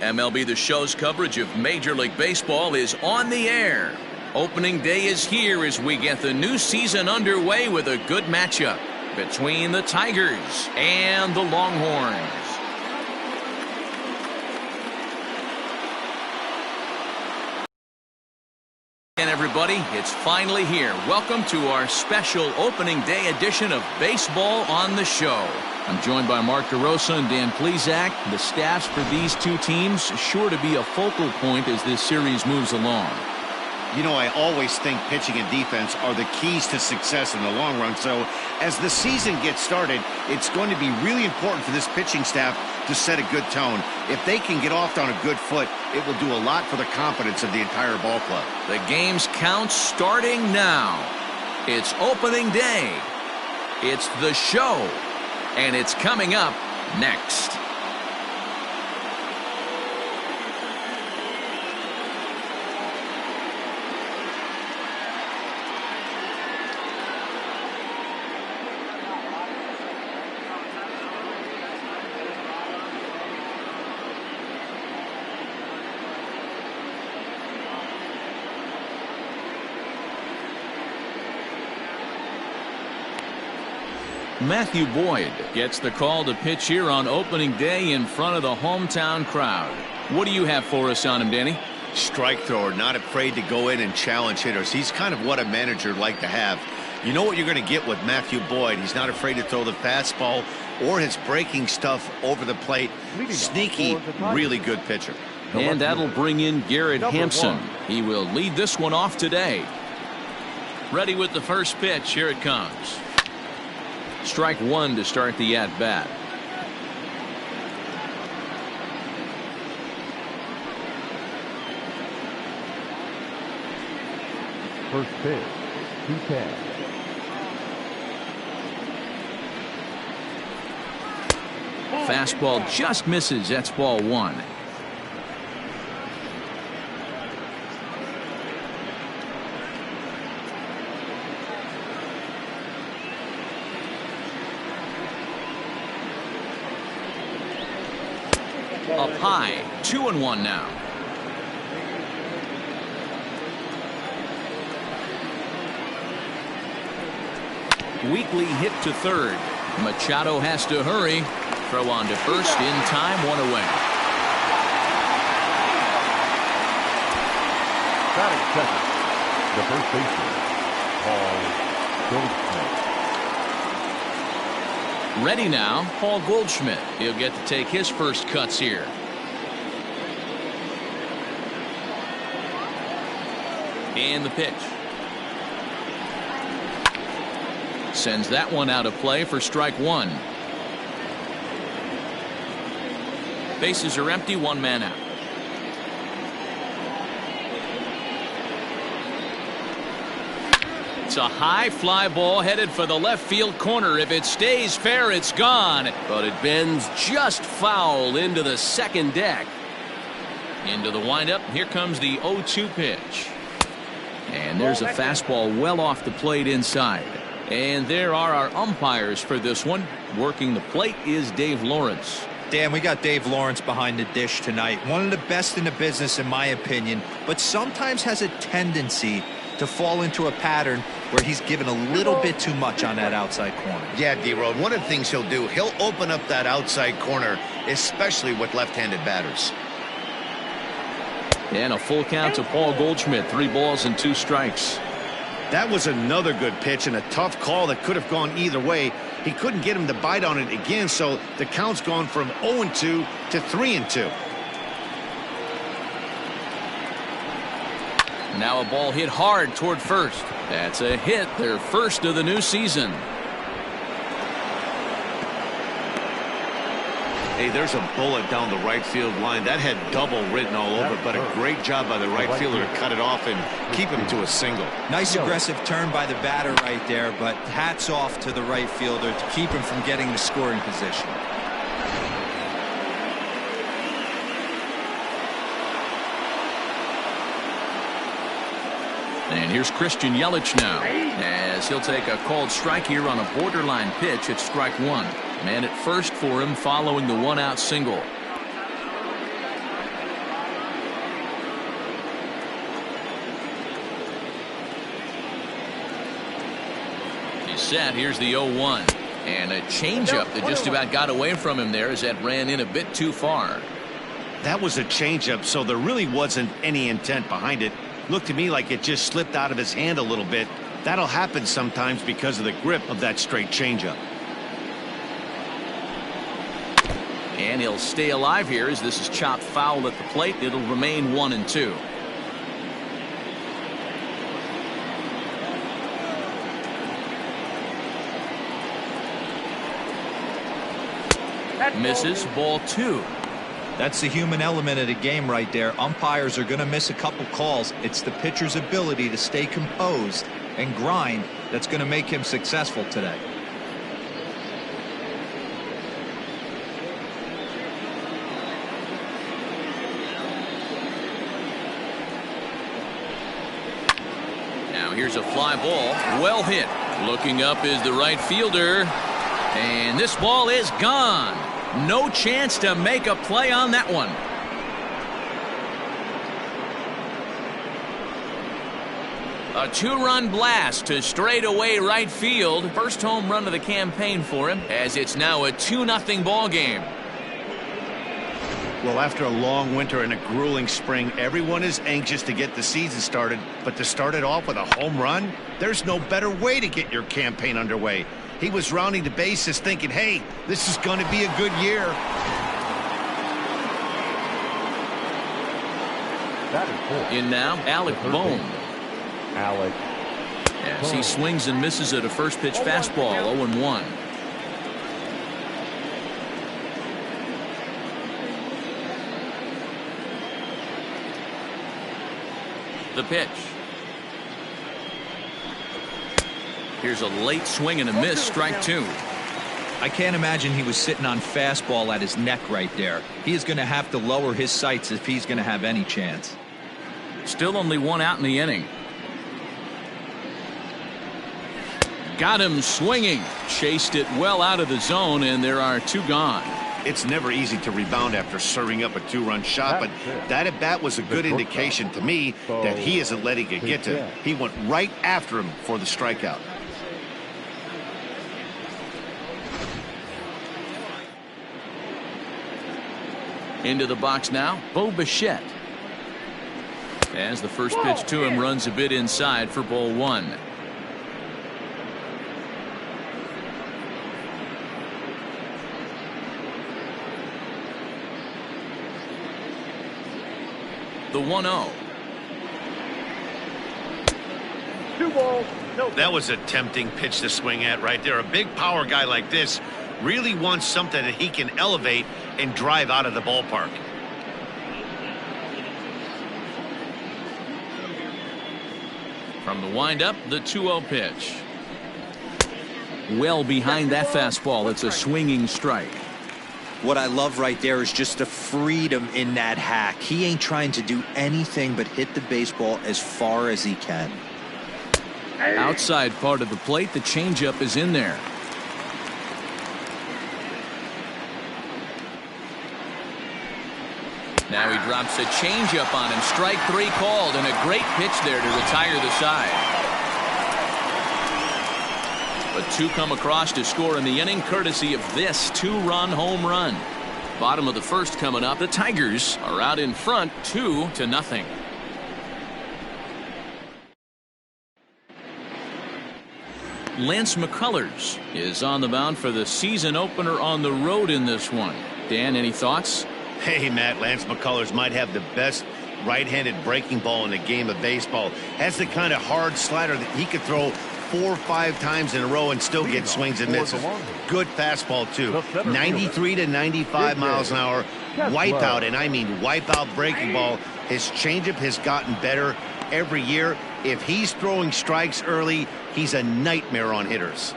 MLB The Show's coverage of Major League Baseball is on the air. Opening day is here as we get the new season underway with a good matchup between the Tigers and the Longhorns. And everybody, it's finally here. Welcome to our special opening day edition of Baseball on the Show. I'm joined by Mark DeRosa and Dan Plesac. The staffs for these two teams sure to be a focal point as this series moves along. You know, I always think pitching and defense are the keys to success in the long run. So as the season gets started, it's going to be really important for this pitching staff to set a good tone. If they can get off on a good foot, it will do a lot for the confidence of the entire ball club. The game's count starting now. It's opening day. It's the show. And it's coming up next. Matthew Boyd gets the call to pitch here on opening day in front of the hometown crowd. What do you have for us on him, Danny? Strike thrower, not afraid to go in and challenge hitters. He's kind of what a manager would like to have. You know what you're going to get with Matthew Boyd. He's not afraid to throw the fastball or his breaking stuff over the plate. Sneaky, really good pitcher. And that'll bring in Garrett Hampson. He will lead this one off today. Ready with the first pitch. Here it comes. Strike one to start the at-bat. First pitch, 2-10. Fastball just misses. That's ball one. Up high, 2-1 now. Weakly hit to third. Machado has to hurry. Throw on to first in time, one away. Batting second, the first baseman, Paul Goldschmidt. Ready now, Paul Goldschmidt. He'll get to take his first cuts here. And the pitch. Sends that one out of play for strike one. Bases are empty, one man out. It's a high fly ball headed for the left field corner. If it stays fair, it's gone. But it bends just foul into the second deck. Into the windup. Here comes the 0-2 pitch. And there's a fastball well off the plate inside. And there are our umpires for this one. Working the plate is Dave Lawrence. Dan, we got Dave Lawrence behind the dish tonight. One of the best in the business, in my opinion, but sometimes has a tendency to fall into a pattern where he's given a little bit too much on that outside corner. Yeah, D-Road, one of the things he'll do, he'll open up that outside corner, especially with left-handed batters. And a full count to Paul Goldschmidt. 3 balls and 2 strikes. That was another good pitch and a tough call that could have gone either way. He couldn't get him to bite on it again, so the count's gone from 0-2 to 3-2. Now a ball hit hard toward first. That's a hit, their first of the new season. Hey, there's a bullet down the right field line. That had double written all over, but a great job by the right fielder to cut it off and keep him to a single. Nice aggressive turn by the batter right there, but hats off to the right fielder to keep him from getting the scoring position. And here's Christian Yelich now, as he'll take a called strike here on a borderline pitch at strike one. Man at first for him following the 1-out single. set. Here's the 0-1. And a changeup that just about got away from him there as that ran in a bit too far. That was a changeup, so there really wasn't any intent behind it. Looked to me like it just slipped out of his hand a little bit. That'll happen sometimes because of the grip of that straight changeup. And he'll stay alive here as this is chopped foul at the plate. It'll remain 1-2. Misses, ball 2. That's the human element of the game right there. Umpires are going to miss a couple calls. It's the pitcher's ability to stay composed and grind that's going to make him successful today. Now here's a fly ball. Well hit. Looking up is the right fielder. And this ball is gone. No chance to make a play on that one. A 2-run blast to straightaway right field. First home run of the campaign for him, as it's now a 2-0 ball game. Well, after a long winter and a grueling spring, everyone is anxious to get the season started. But to start it off with a home run, there's no better way to get your campaign underway. He was rounding the bases thinking, hey, this is going to be a good year. In now, Alec Bohm. Alec. As he swings and misses at a first pitch fastball, 0-1. The pitch. Here's a late swing and a miss, strike 2. I can't imagine he was sitting on fastball at his neck right there. He is going to have to lower his sights if he's going to have any chance. Still only 1 out in the inning. Got him swinging. Chased it well out of the zone, and there are 2 gone. It's never easy to rebound after serving up a 2-run shot, but that at bat was a good indication to me that he isn't letting it get to him. He went right after him for the strikeout. Into the box now, Bo Bichette. As the first pitch to him runs a bit inside for ball 1. The 1-0. 2 balls, no. That was a tempting pitch to swing at right there. A big power guy like this really wants something that he can elevate and drive out of the ballpark. From the windup, the 2-0 pitch. Well behind that fastball. It's a swinging strike. What I love right there is just the freedom in that hack. He ain't trying to do anything but hit the baseball as far as he can. Outside part of the plate, the changeup is in there. Now he drops a changeup on him. Strike 3 called, and a great pitch there to retire the side. But 2 come across to score in the inning, courtesy of this 2-run home run. Bottom of the first coming up. The Tigers are out in front 2-0. Lance McCullers is on the mound for the season opener on the road in this one. Dan, any thoughts? Hey, Matt, Lance McCullers might have the best right-handed breaking ball in the game of baseball. Has the kind of hard slider that he could throw 4 or 5 times in a row and still get swings and misses. Good fastball, too. 93 to 95 miles an hour. Wipeout, and I mean wipeout breaking ball. His changeup has gotten better every year. If he's throwing strikes early, he's a nightmare on hitters.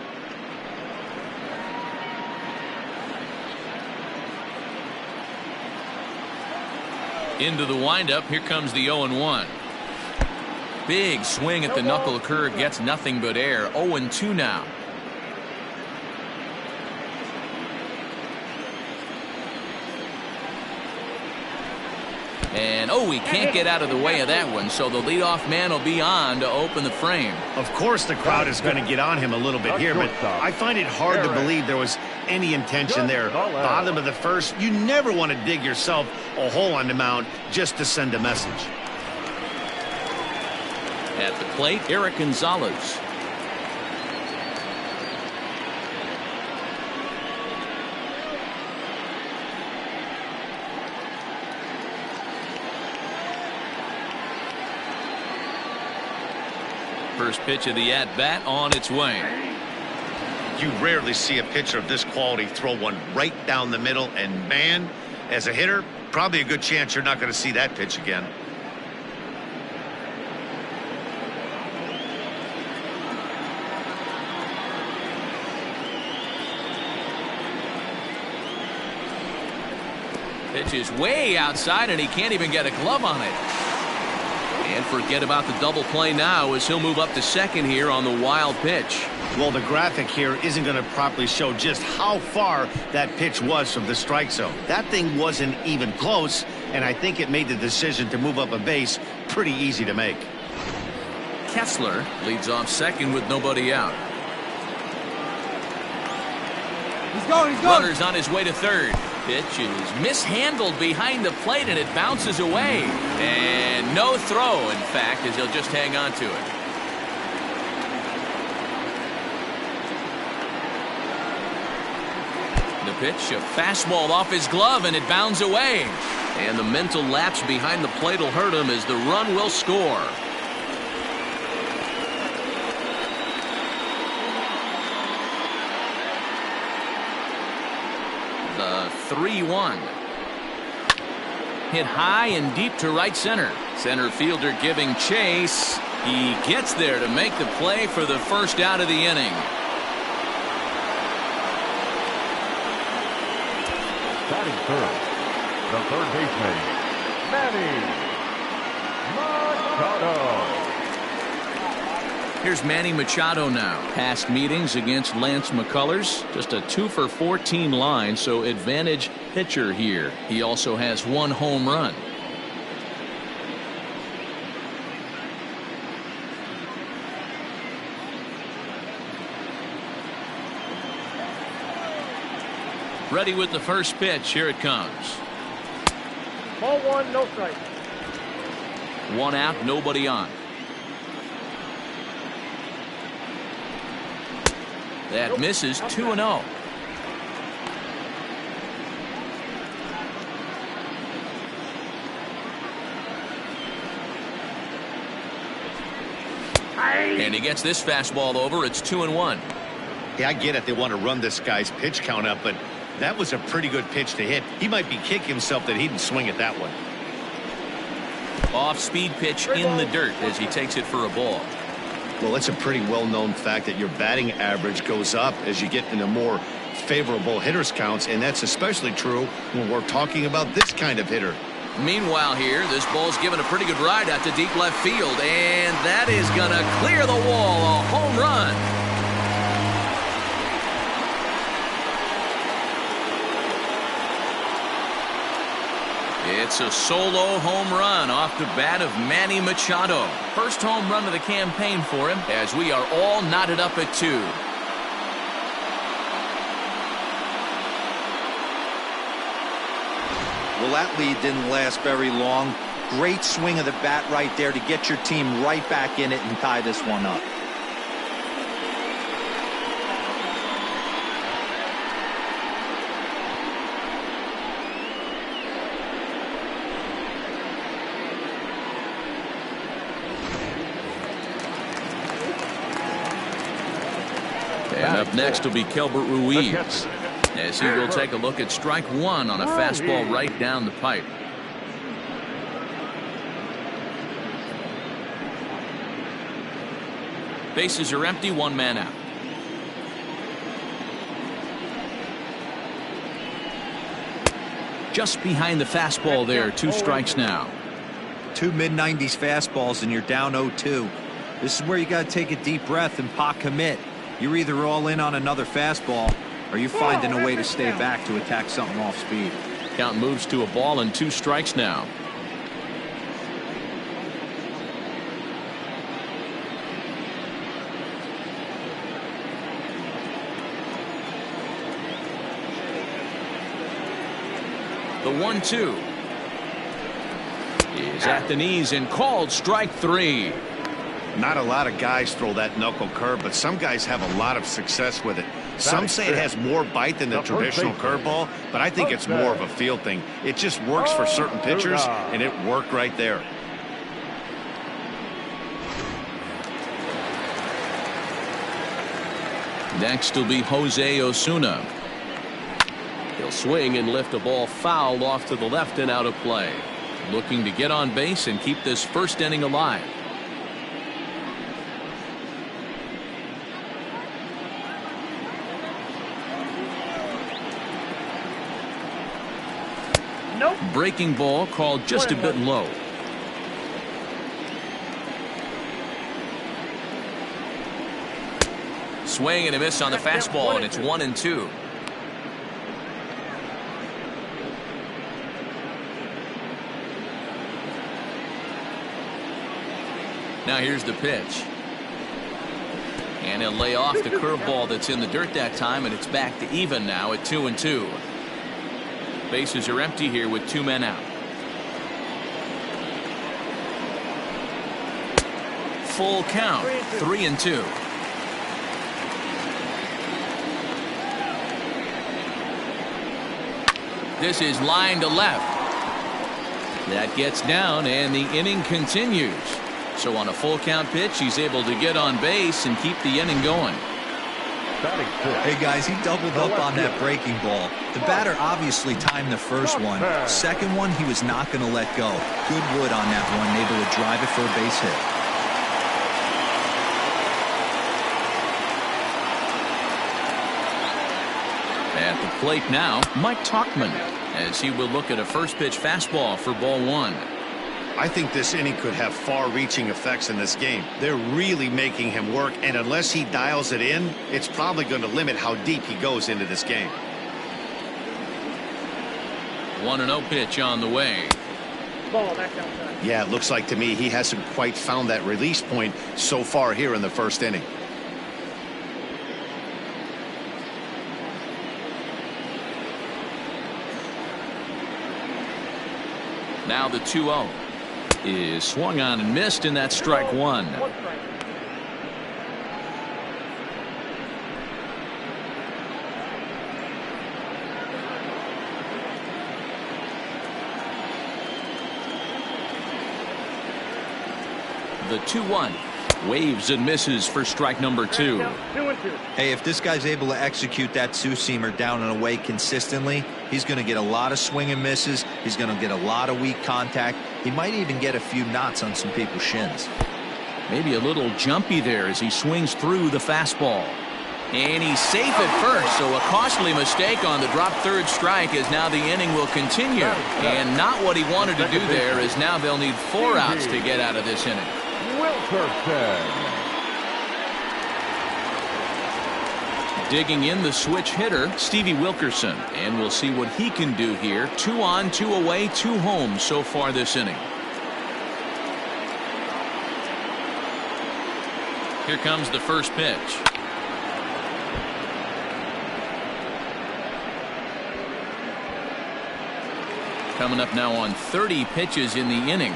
Into the windup. Here comes the 0-1. Big swing at the knuckle curve, gets nothing but air. 0-2 now. And oh, he can't get out of the way of that one, so the leadoff man will be on to open the frame. Of course the crowd is going to get on him a little bit here, but I find it hard to believe there was any intention there. Bottom of the first, you never want to dig yourself a hole on the mound just to send a message. At the plate, Eric Gonzalez. First pitch of the at-bat on its way. You rarely see a pitcher of this quality throw one right down the middle, and man, as a hitter, probably a good chance you're not going to see that pitch again. Pitch is way outside, and he can't even get a glove on it. And forget about the double play now as he'll move up to second here on the wild pitch. Well, the graphic here isn't going to properly show just how far that pitch was from the strike zone. That thing wasn't even close, and I think it made the decision to move up a base pretty easy to make. Kessler leads off second with nobody out. He's going. Runner's on his way to third. Pitch is mishandled behind the plate, and it bounces away. And no throw, in fact, as he'll just hang on to it. The pitch, a fastball off his glove, and it bounds away. And the mental lapse behind the plate will hurt him as the run will score. The 3-1. Hit high and deep to right center. Center fielder giving chase. He gets there to make the play for the first out of the inning. Batting third, the third baseman, Manny Machado. Here's Manny Machado now. Past meetings against Lance McCullers, just a 2-for-14 line, so advantage pitcher here. He also has one home run. Ready with the first pitch. Here it comes. Ball one, no strike. One out, nobody on. That misses. 2-0. And he gets this fastball over. It's 2-1. Yeah, I get it. They want to run this guy's pitch count up, but that was a pretty good pitch to hit. He might be kicking himself that he didn't swing at that one. Off-speed pitch in the dirt as he takes it for a ball. Well, it's a pretty well-known fact that your batting average goes up as you get into more favorable hitters counts, and that's especially true when we're talking about this kind of hitter. Meanwhile here, this ball's given a pretty good ride out to deep left field, and that is going to clear the wall. A home run. It's a solo home run off the bat of Manny Machado. First home run of the campaign for him as we are all knotted up at 2. Well, that lead didn't last very long. Great swing of the bat right there to get your team right back in it and tie this one up. And up next will be Kelbert Ruiz, as he will take a look at strike one on a fastball right down the pipe. Bases are empty, one man out. Just behind the fastball there, 2 strikes now. 2 mid-90s fastballs and you're down 0-2. This is where you got to take a deep breath and pot commit. You're either all in on another fastball or you're finding a way to stay back to attack something off speed. Count moves to a ball and 2 strikes now. 1-2. Is at the knees and called strike 3. Not a lot of guys throw that knuckle curve, but some guys have a lot of success with it. Some say it has more bite than the traditional curveball, but I think it's more of a feel thing. It just works for certain pitchers, and it worked right there. Next will be Jose Osuna. He'll swing and lift a ball foul off to the left and out of play. Looking to get on base and keep this first inning alive. Nope. Breaking ball called just a bit low. Swing and a miss on the fastball, and it's 1-2. Now here's the pitch. And he'll lay off the curveball that's in the dirt that time, and it's back to even now at 2-2. Bases are empty here with 2 men out. Full count, 3-2. This is line to left. That gets down, and the inning continues. So on a full count pitch, he's able to get on base and keep the inning going. Hey guys, he doubled up on that breaking ball. The batter obviously timed the first one. Second one, he was not going to let go. Good wood on that one, able to drive it for a base hit. At the plate now, Mike Tauchman, as he will look at a first pitch fastball for ball 1. I think this inning could have far-reaching effects in this game. They're really making him work, and unless he dials it in, it's probably going to limit how deep he goes into this game. 1-0 pitch on the way. Ball back outside. Yeah, it looks like to me he hasn't quite found that release point so far here in the first inning. Now the 2-0 is swung on and missed, and that's strike 1. The 2-1 waves and misses for strike number 2. 2-2. Hey, if this guy's able to execute that two-seamer down and away consistently, he's going to get a lot of swing and misses. He's going to get a lot of weak contact. He might even get a few knots on some people's shins. Maybe a little jumpy there as he swings through the fastball. And he's safe at first, so a costly mistake on the drop third strike, as now the inning will continue. And not what he wanted to do there, as now they'll need 4 outs to get out of this inning. Digging in the switch hitter, Stevie Wilkerson, and we'll see what he can do here. 2 on, 2 away, 2 home so far this inning. Here comes the first pitch. Coming up now on 30 pitches in the inning.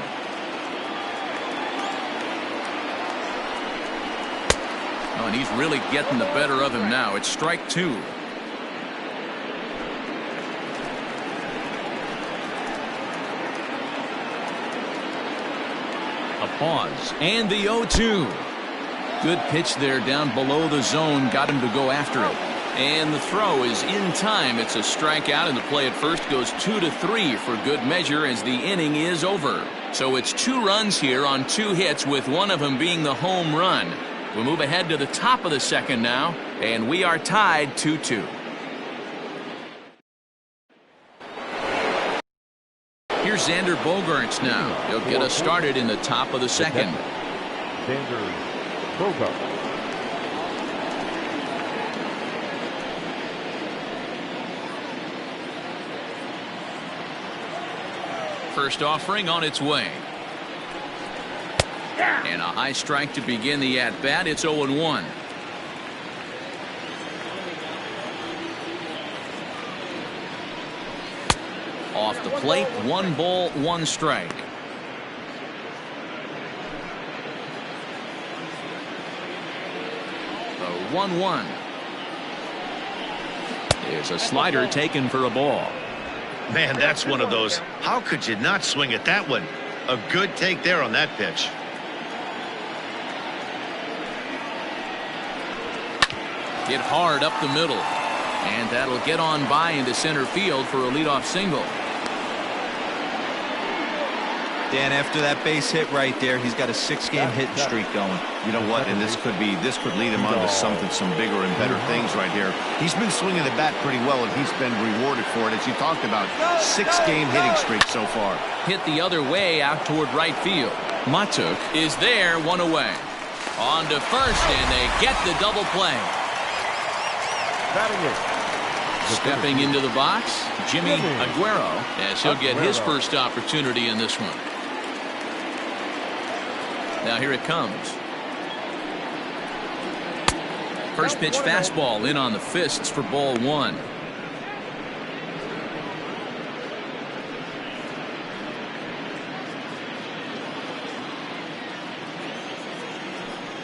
Oh, and he's really getting the better of him now. It's strike 2. A pause, and the 0-2. Good pitch there down below the zone, got him to go after it. And the throw is in time. It's a strikeout, and the play at first goes 2-3 for good measure as the inning is over. So it's 2 runs here on 2 hits, with one of them being the home run. We'll move ahead to the top of the second now, and we are tied 2-2. Here's Xander Bogaerts now. He'll get us started in the top of the second. Xander Bogaerts. First offering on its way. And a high strike to begin the at-bat. It's 0-1. Off the plate, 1 ball, 1 strike. The 1-1. There's a slider taken for a ball. Man, that's one of those. How could you not swing at that one? A good take there on that pitch. Hit hard up the middle. And that'll get on by into center field for a leadoff single. Dan, after that base hit right there, he's got a 6-game hitting streak going. You know what? And this could lead him on to something, some bigger and better things right here. He's been swinging the bat pretty well, and he's been rewarded for it, as you talked about. 6-game hitting streak so far. Hit the other way out toward right field. Matuk is there, 1 away. On to first, and they get the double play. Stepping into the box, Jimmy Aguero, as he'll get his first opportunity in this one. Now here it comes. First pitch fastball in on the fists for ball 1.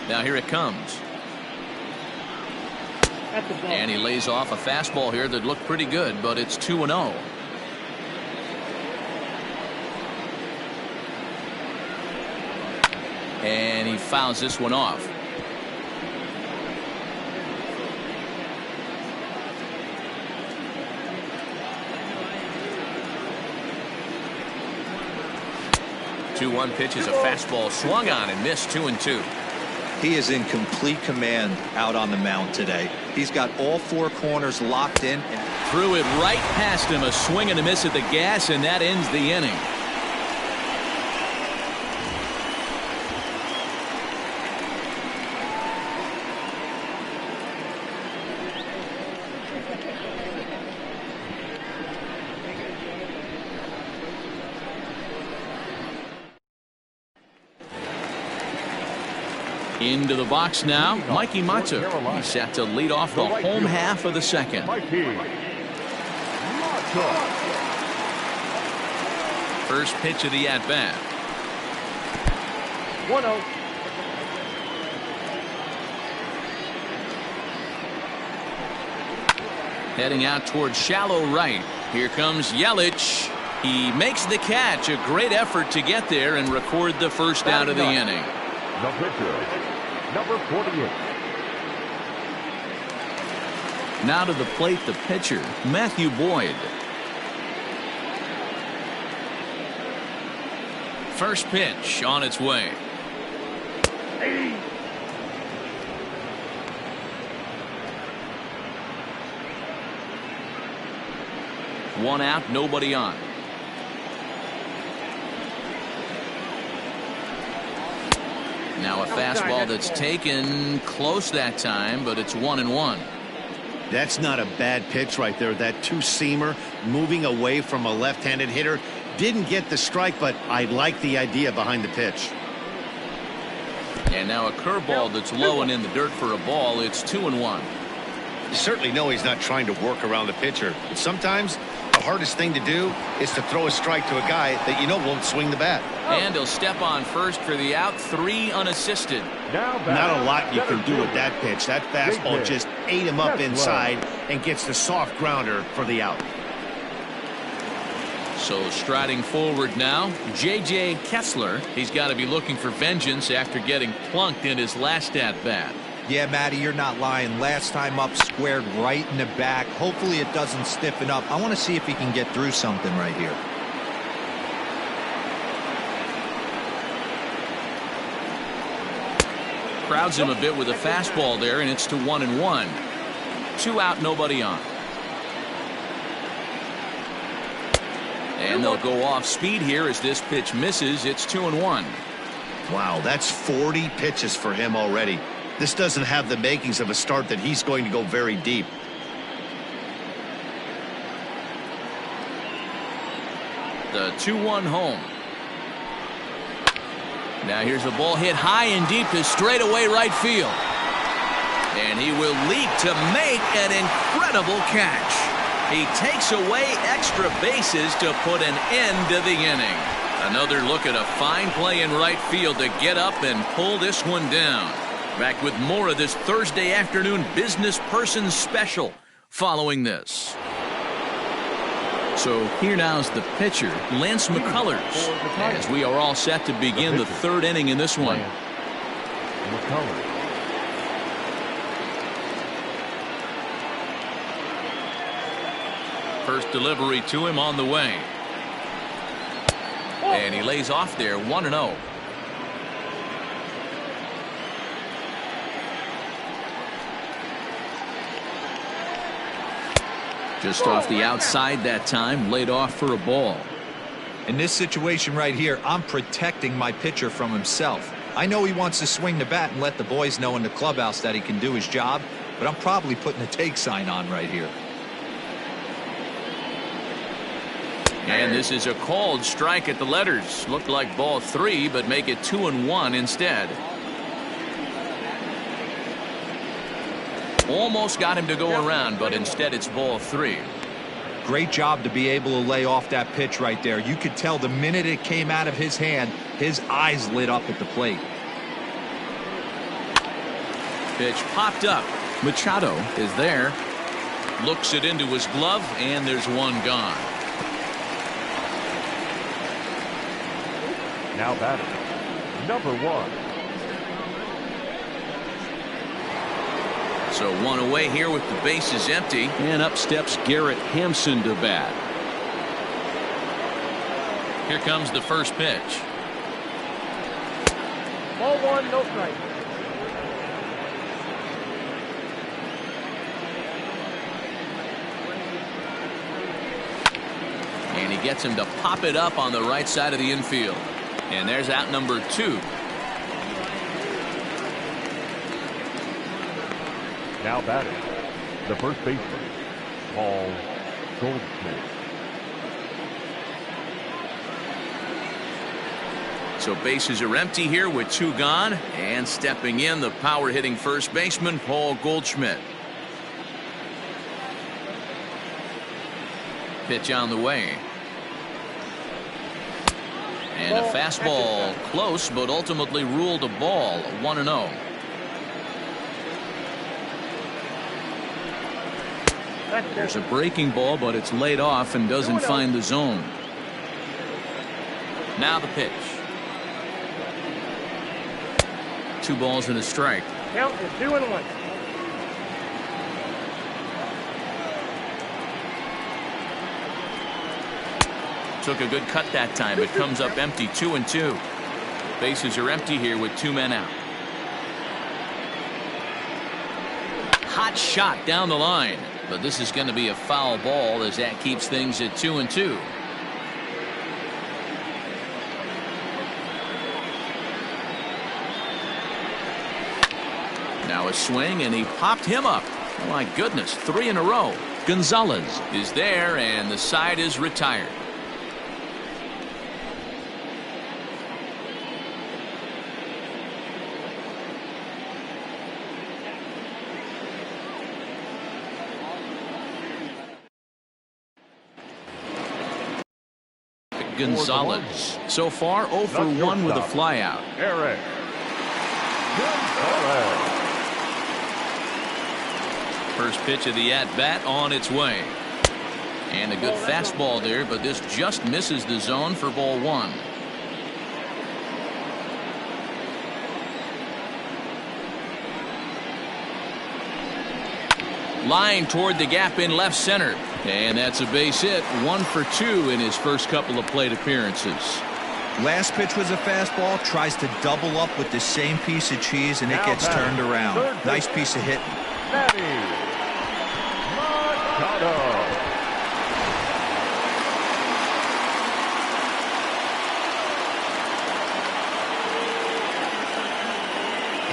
Now here it comes. And he lays off a fastball here that looked pretty good, but it's 2-0. And he fouls this one off. The 2-1 pitch is a fastball swung on and missed. 2-2. He is in complete command out on the mound today. He's got all 4 corners locked in. And threw it right past him. A swing and a miss at the gas, and that ends the inning. Into the box now, Mikey Matuk. He's set to lead off the home half of the second. First pitch of the at-bat. 1-0. Heading out towards shallow right. Here comes Yelich. He makes the catch. A great effort to get there and record the first out of the inning. The pitcher, number 48. Now to the plate, the pitcher, Matthew Boyd. First pitch on its way. One out, nobody on. Now a fastball that's taken close that time, but it's 1-1. That's not a bad pitch right there. That 2-seamer moving away from a left-handed hitter. Didn't get the strike, but I like the idea behind the pitch. And now a curveball that's low and in the dirt for a ball. It's 2-1. You certainly know he's not trying to work around the pitcher. But sometimes the hardest thing to do is to throw a strike to a guy that you know won't swing the bat. And he'll step on first for the out. 3 unassisted. Not a lot you can do with that pitch. That fastball just ate him up inside and gets the soft grounder for the out. So striding forward now, J.J. Kessler. He's got to be looking for vengeance after getting plunked in his last at-bat. Yeah, Matty, you're not lying. Last time up, squared right in the back. Hopefully it doesn't stiffen up. I want to see if he can get through something right here. Crowds him a bit with a fastball there, and it's to 1-1. 2 out, nobody on. And they'll go off speed here as this pitch misses. It's 2-1. Wow, that's 40 pitches for him already. This doesn't have the makings of a start that he's going to go very deep. The 2-1 home. Now here's a ball hit high and deep to straightaway right field. And he will leap to make an incredible catch. He takes away extra bases to put an end to the inning. Another look at a fine play in right field to get up and pull this one down. Back with more of this Thursday afternoon Business Person Special following this. So here now's the pitcher, Lance McCullers, as we are all set to begin the third inning in this one. First delivery to him on the way. And he lays off there, 1-0. Just off the outside that time, laid off for a ball. In this situation right here, I'm protecting my pitcher from himself. I know he wants to swing the bat and let the boys know in the clubhouse that he can do his job, but I'm probably putting a take sign on right here. And this is a called strike at the letters. Looked like ball 3, but make it 2-1 instead. Almost got him to go around, but instead it's ball 3. Great job to be able to lay off that pitch right there. You could tell the minute it came out of his hand, his eyes lit up at the plate. Pitch popped up. Machado is there. Looks it into his glove, and there's one gone. Now batting, number 1. So one away here with the bases empty. And up steps Garrett Hampson to bat. Here comes the first pitch. Ball 1, no strike. And he gets him to pop it up on the right side of the infield. And there's out number 2. Now batting, the first baseman, Paul Goldschmidt. So bases are empty here with 2 gone. And stepping in, the power hitting first baseman, Paul Goldschmidt. Pitch on the way. And a fastball close, but ultimately ruled a ball. 1-0. There's a breaking ball, but it's laid off and doesn't find the zone. Now the pitch. 2 balls and a strike. Count is 2-1. Took a good cut that time. It comes up empty, 2-2. Bases are empty here with 2 men out. Hot shot down the line. But this is going to be a foul ball as that keeps things at 2-2. Now a swing, and he popped him up. Oh my goodness, 3 in a row. Gonzalez is there, and the side is retired. Gonzalez so far 0 for 1 with a flyout. Eric Gonzalez. First pitch of the at-bat on its way. And a good fastball there, but this just misses the zone for ball 1. Line toward the gap in left center. And that's a base hit. 1 for 2 in his first couple of plate appearances. Last pitch was a fastball. Tries to double up with the same piece of cheese, and it gets turned around. Nice piece of hitting. Machado.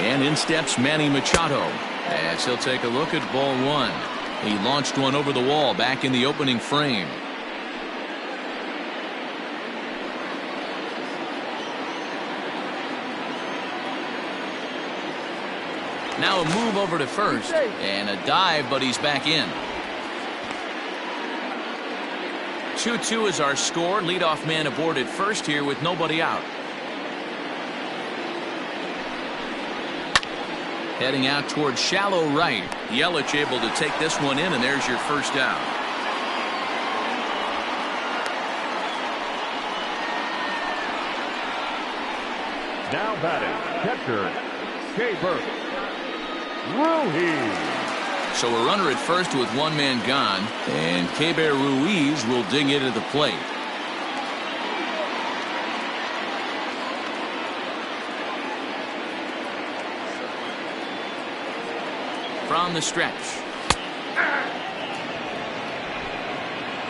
And in steps Manny Machado. As he'll take a look at ball 1. He launched one over the wall back in the opening frame. Now a move over to first and a dive, but he's back in. 2-2 is our score. Leadoff man aboard at first here with nobody out. Heading out towards shallow right. Yelich able to take this one in, and there's your first out. Now batting, catcher, K-Burke. Ruiz. So a runner at first with one man gone, and Keber Ruiz will dig into the plate. From the stretch.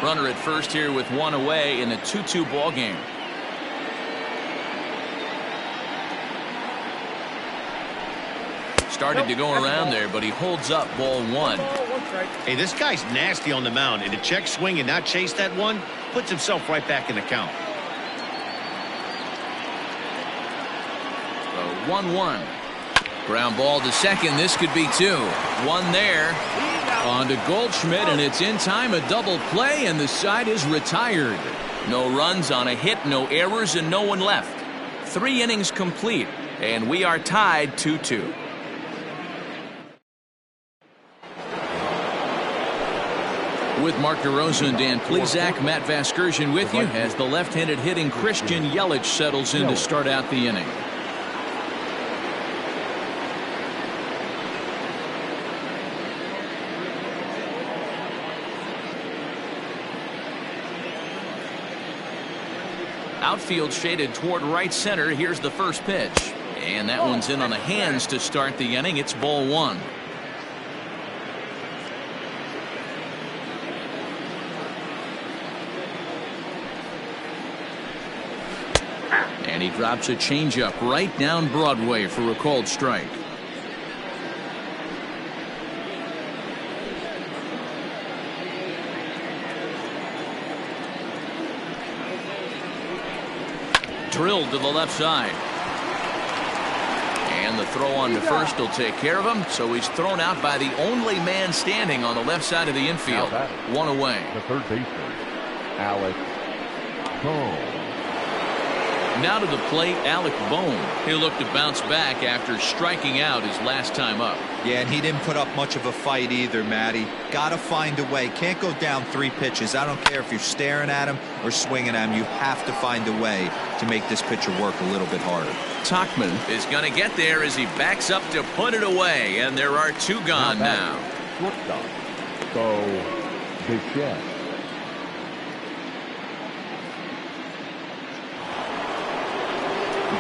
Runner at first here with one away in a 2-2 ball game. Started to go around there, but he holds up ball one. Hey, this guy's nasty on the mound, and to check swing and not chase that one puts himself right back in the count. 1-1. Ground ball to second. This could be two. One there. On to Goldschmidt, and it's in time. A double play, and the side is retired. No runs on a hit, no errors, and no one left. 3 innings complete, and we are tied 2-2. With Mark DeRosa and Dan Plesac, Matt Vasgersian with you as the left-handed hitting Christian Yelich settles in to start out the inning. Outfield shaded toward right center. Here's the first pitch, and that one's in on the hands to start the inning. It's ball one. And he drops a changeup right down Broadway for a called strike. Drilled to the left side. And the throw on to first will take care of him. So he's thrown out by the only man standing on the left side of the infield. One away. The third baseman, Alex Bohm. Now to the plate, Alec Bohm. He'll look to bounce back after striking out his last time up. Yeah, and he didn't put up much of a fight either, Matty. Gotta find a way. Can't go down 3 pitches. I don't care if you're staring at him or swinging at him. You have to find a way to make this pitcher work a little bit harder. Tauchman is going to get there as he backs up to put it away, and there are 2 gone now. Shortstop, Bo Bichette.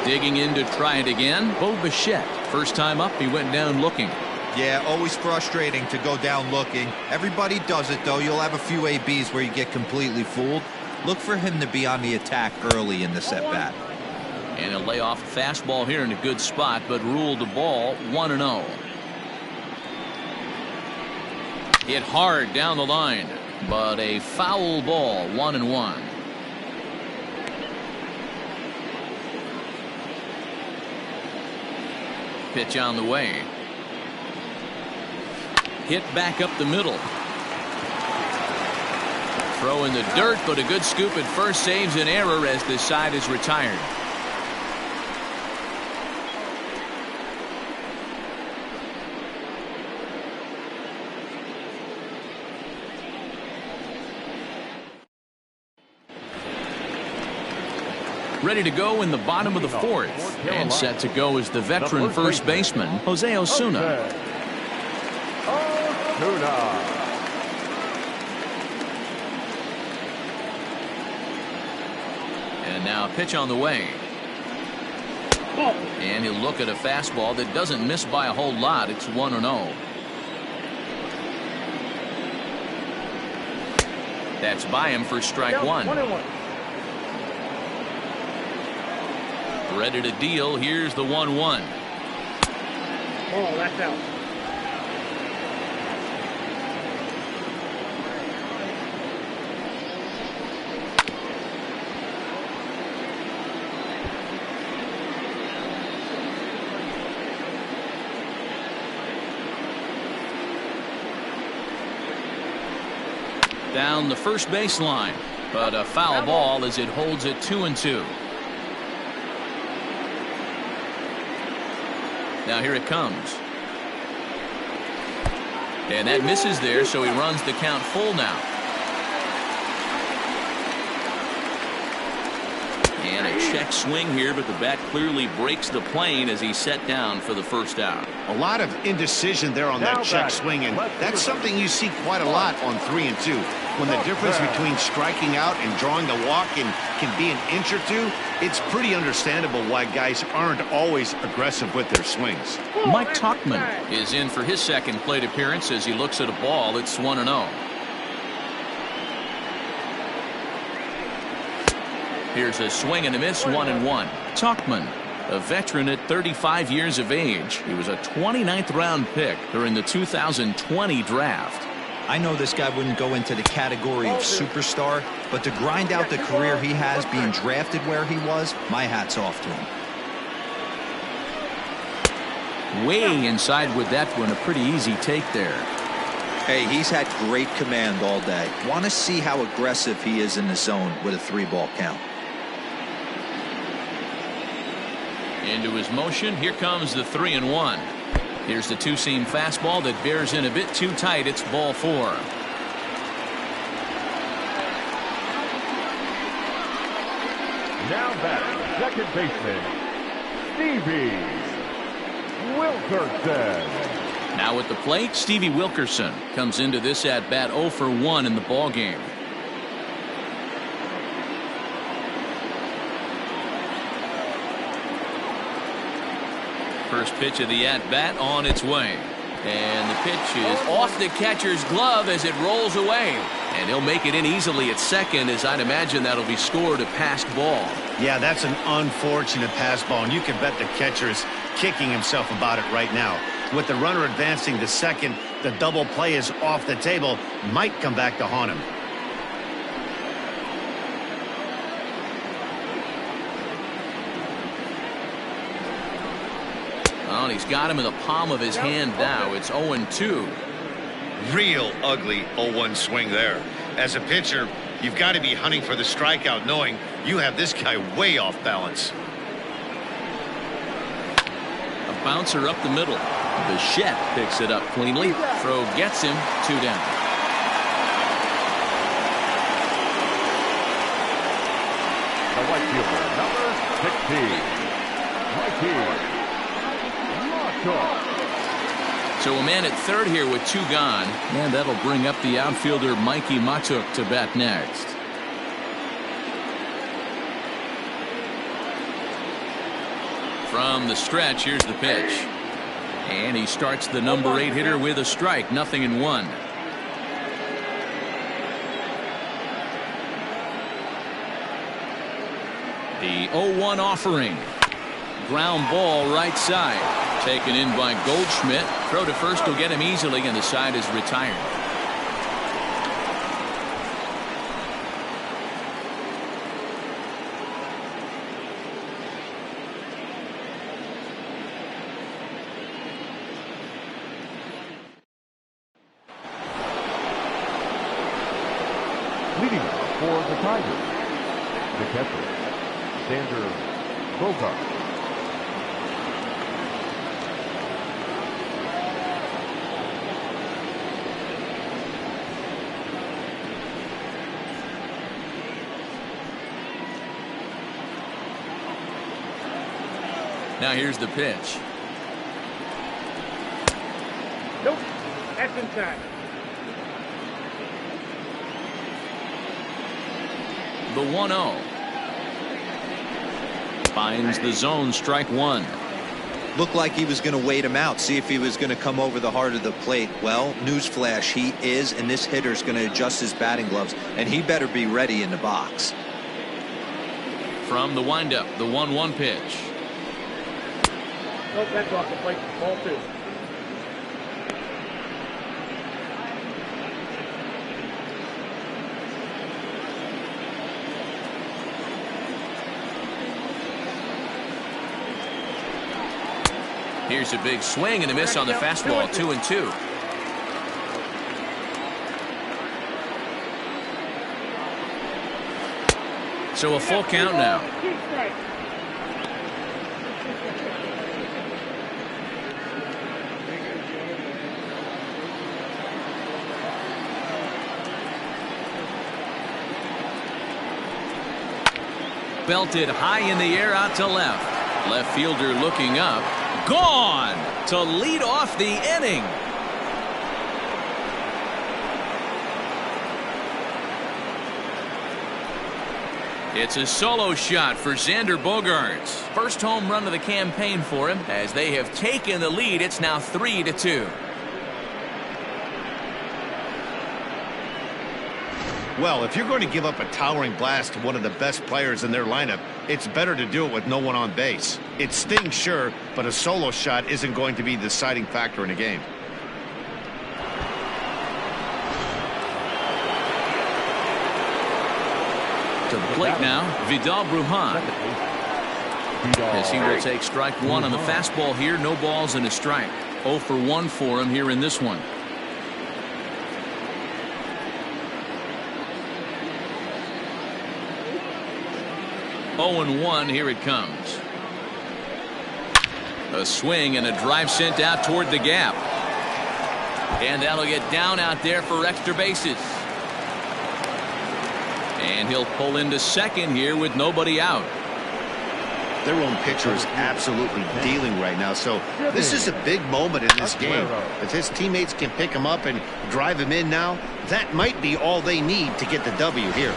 Digging in to try it again, Bo Bichette. First time up, he went down looking. Yeah, always frustrating to go down looking. Everybody does it, though. You'll have a few ABs where you get completely fooled. Look for him to be on the attack early in this at-bat. And he'll lay off a fastball here in a good spot, but ruled the ball 1-0. Hit hard down the line, but a foul ball, 1-1. Pitch on the way. Hit back up the middle. Throw in the dirt, but a good scoop at first saves an error as the side is retired. Ready to go in the bottom of the 4th, and set to go is the veteran first baseman Jose Osuna. And now a pitch on the way. And he'll look at a fastball that doesn't miss by a whole lot. It's 1-0. That's by him for strike one. Ready to deal. Here's the 1-1. Oh, that's out. Down the first baseline. But a foul ball as it holds it 2-2. Now here it comes. And that misses there, so he runs the count full now. And a check swing here, but the bat clearly breaks the plane as he's set down for the first out. A lot of indecision there on that check swing, and that's something you see quite a lot on 3-2. When the difference between striking out and drawing the walk can be an inch or two, it's pretty understandable why guys aren't always aggressive with their swings. Mike Tauchman is in for his second plate appearance as he looks at a ball. It's 1-0. Here's a swing and a miss, 1-1. Tauchman, a veteran at 35 years of age. He was a 29th round pick during the 2020 draft. I know this guy wouldn't go into the category of superstar, but to grind out the career he has being drafted where he was, my hat's off to him. Way inside with that one, a pretty easy take there. Hey, he's had great command all day. Want to see how aggressive he is in the zone with a 3-ball count. Into his motion, here comes the 3-1. Here's the two-seam fastball that bears in a bit too tight. It's ball 4. Now batting, second baseman, Stevie Wilkerson. Now at the plate, Stevie Wilkerson comes into this at-bat 0 for 1 in the ballgame. First pitch of the at-bat on its way. And the pitch is off the catcher's glove as it rolls away. And he'll make it in easily at second, as I'd imagine that'll be scored a passed ball. Yeah, that's an unfortunate pass ball, and you can bet the catcher is kicking himself about it right now. With the runner advancing to second, the double play is off the table. Might come back to haunt him. Well, he's got him in the palm of his hand now. It's 0-2. Real ugly 0-1 swing there. As a pitcher, you've got to be hunting for the strikeout, knowing you have this guy way off balance. A bouncer up the middle. Bichette picks it up cleanly. Throw gets him, 2 down. The right fielder, number 16, Mikey. So a man at third here with 2 gone, and that'll bring up the outfielder Mikey Matuk to bat next. From the stretch, here's the pitch. And he starts the number 8 hitter with a strike, 0-1. The 0-1 offering. Ground ball right side. Taken in by Goldschmidt. Throw to first will get him easily, and the side is retired. Leading for the Tigers, the catcher, Xander Bogaerts. Now here's the pitch. Nope. That's inside. The 1-0. Finds the zone, strike 1. Looked like he was going to wait him out, see if he was going to come over the heart of the plate. Well, newsflash, he is, and this hitter's going to adjust his batting gloves, and he better be ready in the box. From the windup, the 1-1 pitch. Nope, that's off the plate. Ball 2. Here's a big swing and a miss on the fastball, 2-2. So a full count now. Belted high in the air out to left. Left fielder looking up. Gone to lead off the inning. It's a solo shot for Xander Bogaerts. First home run of the campaign for him. As they have taken the lead, it's now 3-2. Well, if you're going to give up a towering blast to one of the best players in their lineup, it's better to do it with no one on base. It stings, sure, but a solo shot isn't going to be the deciding factor in a game. To the plate now, Vidal Brujan. As he will take strike one on the fastball here. No balls and a strike. 0 for 1 for him here in this one. Oh and 1, here it comes. A swing and a drive sent out toward the gap. And that'll get down out there for extra bases. And he'll pull into second here with nobody out. Their own pitcher is absolutely dealing right now, so this is a big moment in this game. If his teammates can pick him up and drive him in now, that might be all they need to get the W here.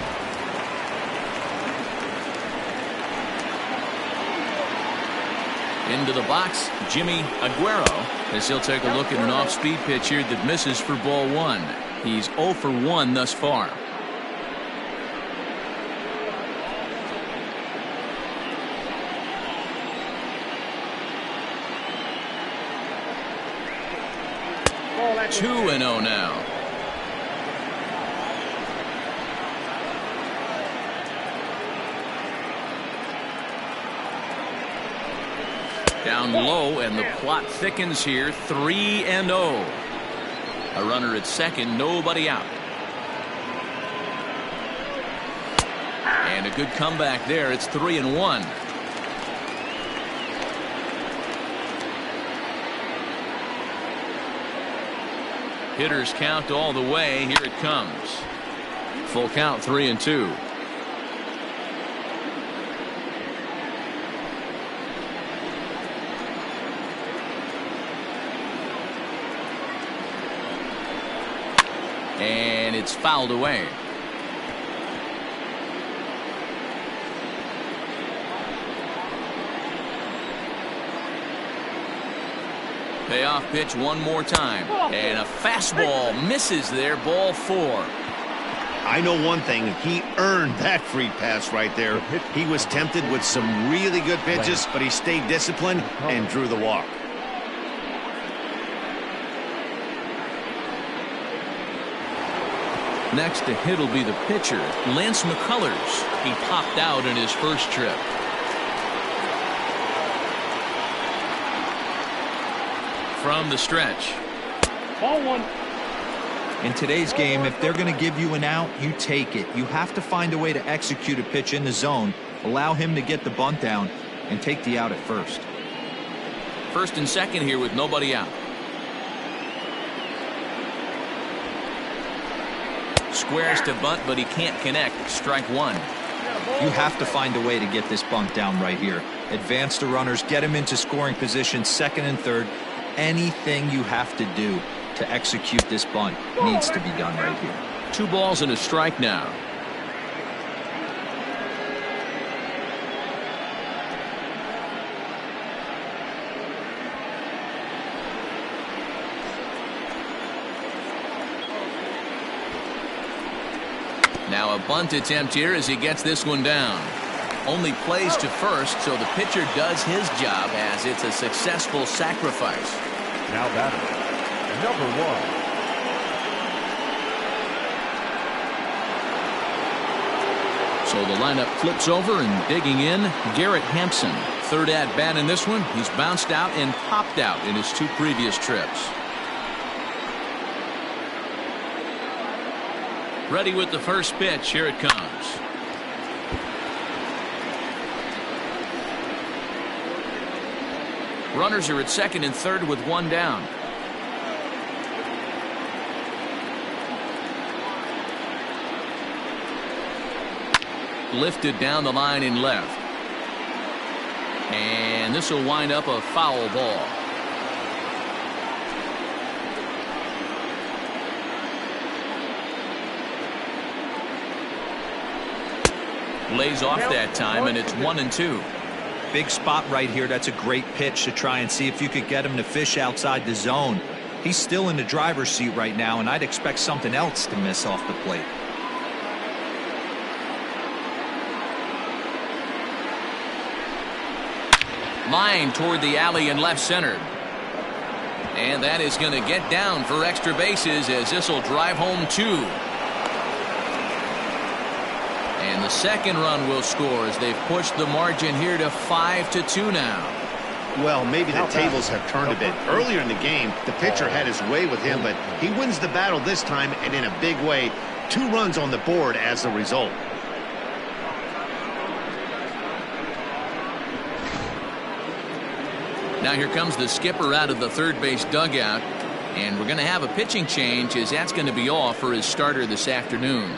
Into the box, Jimmy Aguero, as he'll take a look at an off-speed pitch here that misses for ball one. He's 0 for 1 thus far. Two and 0 now. Down low, and the plot thickens here. 3-0. A runner at second, nobody out. And a good comeback there. It's 3-1. Hitters count all the way. Here it comes. Full count, 3-2. And it's fouled away. Payoff pitch one more time. And a fastball misses there. Ball 4. I know one thing. He earned that free pass right there. He was tempted with some really good pitches, but he stayed disciplined and drew the walk. Next to hit will be the pitcher, Lance McCullers. He popped out in his first trip. From the stretch. Ball 1. In today's game, if they're going to give you an out, you take it. You have to find a way to execute a pitch in the zone, allow him to get the bunt down, and take the out at first. First and second here with nobody out. Squares to bunt, but he can't connect. Strike one. You have to find a way to get this bunt down right here. Advance the runners, get him into scoring position, second and third. Anything you have to do to execute this bunt needs to be done right here. 2 balls and a strike now. Now a bunt attempt here as he gets this one down. Only plays to first, so the pitcher does his job as it's a successful sacrifice. Now batter, number 1. So the lineup flips over, and digging in, Garrett Hampson. Third at bat in this one. He's bounced out and popped out in his 2 previous trips. Ready with the first pitch. Here it comes. Runners are at second and third with one down. Lifted down the line in left. And this will wind up a foul ball. Lays off that time, and it's 1-2. Big spot right here. That's a great pitch to try and see if you could get him to fish outside the zone. He's still in the driver's seat right now, and I'd expect something else to miss off the plate. Line toward the alley in left center. And that is going to get down for extra bases as this will drive home 2. And the second run will score as they've pushed the margin here to 5-2 now. Well, maybe the tables have turned a bit. Earlier in the game, the pitcher had his way with him, but he wins the battle this time and in a big way. 2 runs on the board as a result. Now here comes the skipper out of the third base dugout, and we're going to have a pitching change as that's going to be off for his starter this afternoon.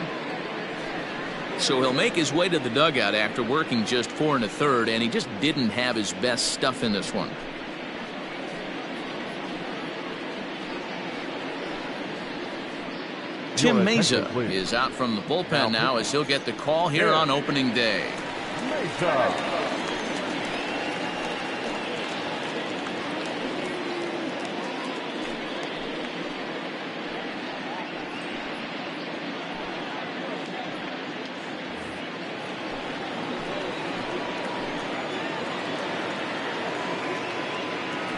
So he'll make his way to the dugout after working just 4 1/3, and he just didn't have his best stuff in this one. Tim Mesa is out from the bullpen now as he'll get the call here on opening day.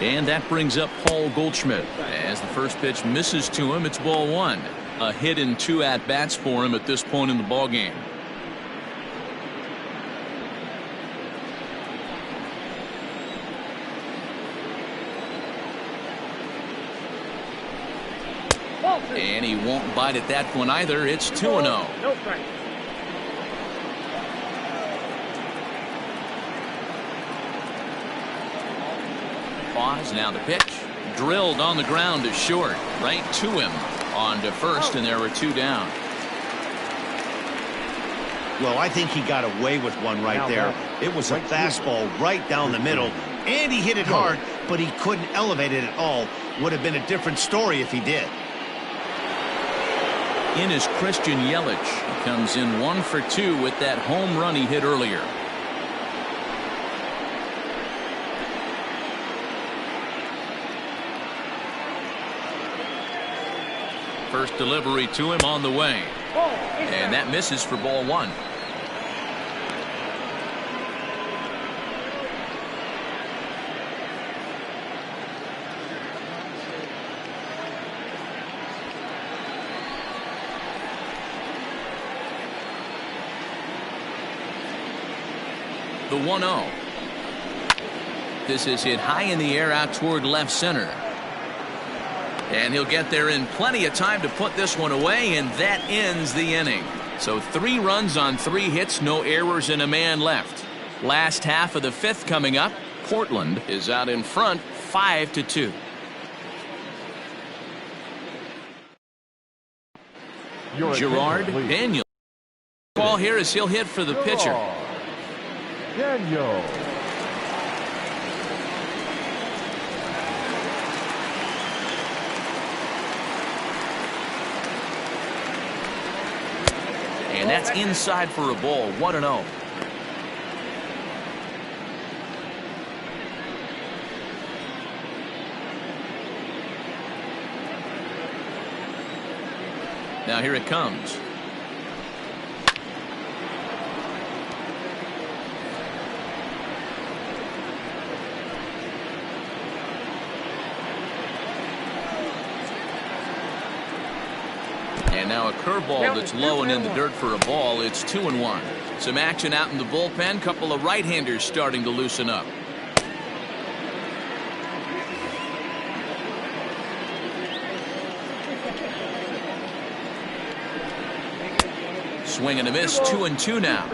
And that brings up Paul Goldschmidt. As the first pitch misses to him, it's ball 1. A hit in 2 at-bats for him at this point in the ballgame. And he won't bite at that one either. It's 2-0. No strike. Pause, now the pitch. Drilled on the ground to short. Right to him. On to first, and there were 2 down. Well, I think he got away with one right there. It was a fastball right down the middle, and he hit it hard, but he couldn't elevate it at all. Would have been a different story if he did. In is Christian Yelich. He comes in 1 for 2 with that home run he hit earlier. First delivery to him on the way. And that misses for ball 1. The 1-0. This is hit high in the air out toward left center. And he'll get there in plenty of time to put this one away, and that ends the inning. So 3 runs on 3 hits, no errors, and a man left. Last half of the 5th coming up. Portland is out in front 5-2. Gerard Daniel. Call here as he'll hit for the pitcher. Daniel. And that's inside for a ball. 1-0. Now here it comes. And now a curveball that's low and in the dirt for a ball. It's 2-1. Some action out in the bullpen. Couple of right-handers starting to loosen up. Swing and a miss. 2-2 now.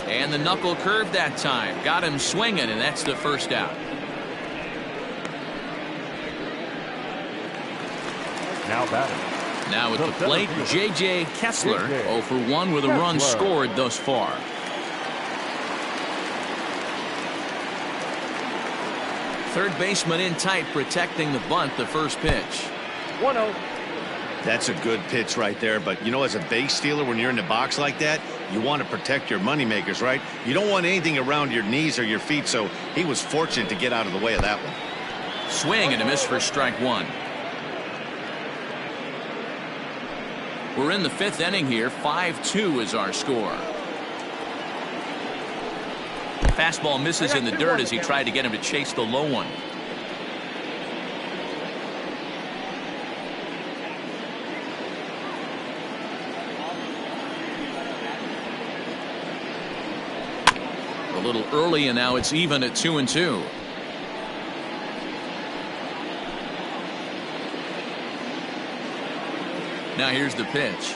And the knuckle curve that time. Got him swinging, and that's the first out. Now batting. Now at the plate, J.J. Kessler, 0 for 1 with a run scored thus far. Third baseman in tight, protecting the bunt, the first pitch. 1-0. That's a good pitch right there, but you know, as a base stealer, when you're in the box like that, you want to protect your moneymakers, right? You don't want anything around your knees or your feet, so he was fortunate to get out of the way of that one. Swing and a miss for strike one. We're in the 5th inning here. 5-2 is our score. Fastball misses in the dirt as he tried to get him to chase the low one. A little early, and now it's even at 2-2. Now here's the pitch.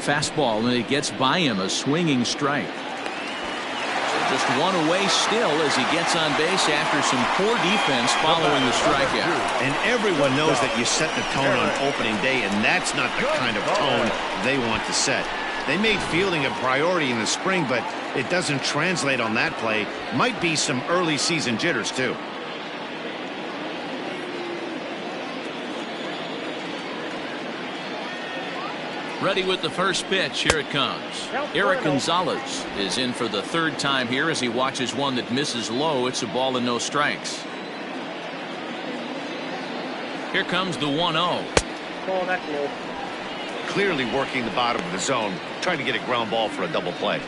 Fastball, and it gets by him, a swinging strike. So just one away still as he gets on base after some poor defense following the strikeout. And everyone knows that you set the tone on opening day, and that's not the kind of tone they want to set. They made fielding a priority in the spring, but it doesn't translate on that play. Might be some early season jitters too. Ready with the first pitch. Here it comes. Eric Gonzalez is in for the 3rd time here as he watches one that misses low. It's a ball and no strikes. Here comes the 1-0. Ball that low. Clearly working the bottom of the zone, trying to get a ground ball for a double play.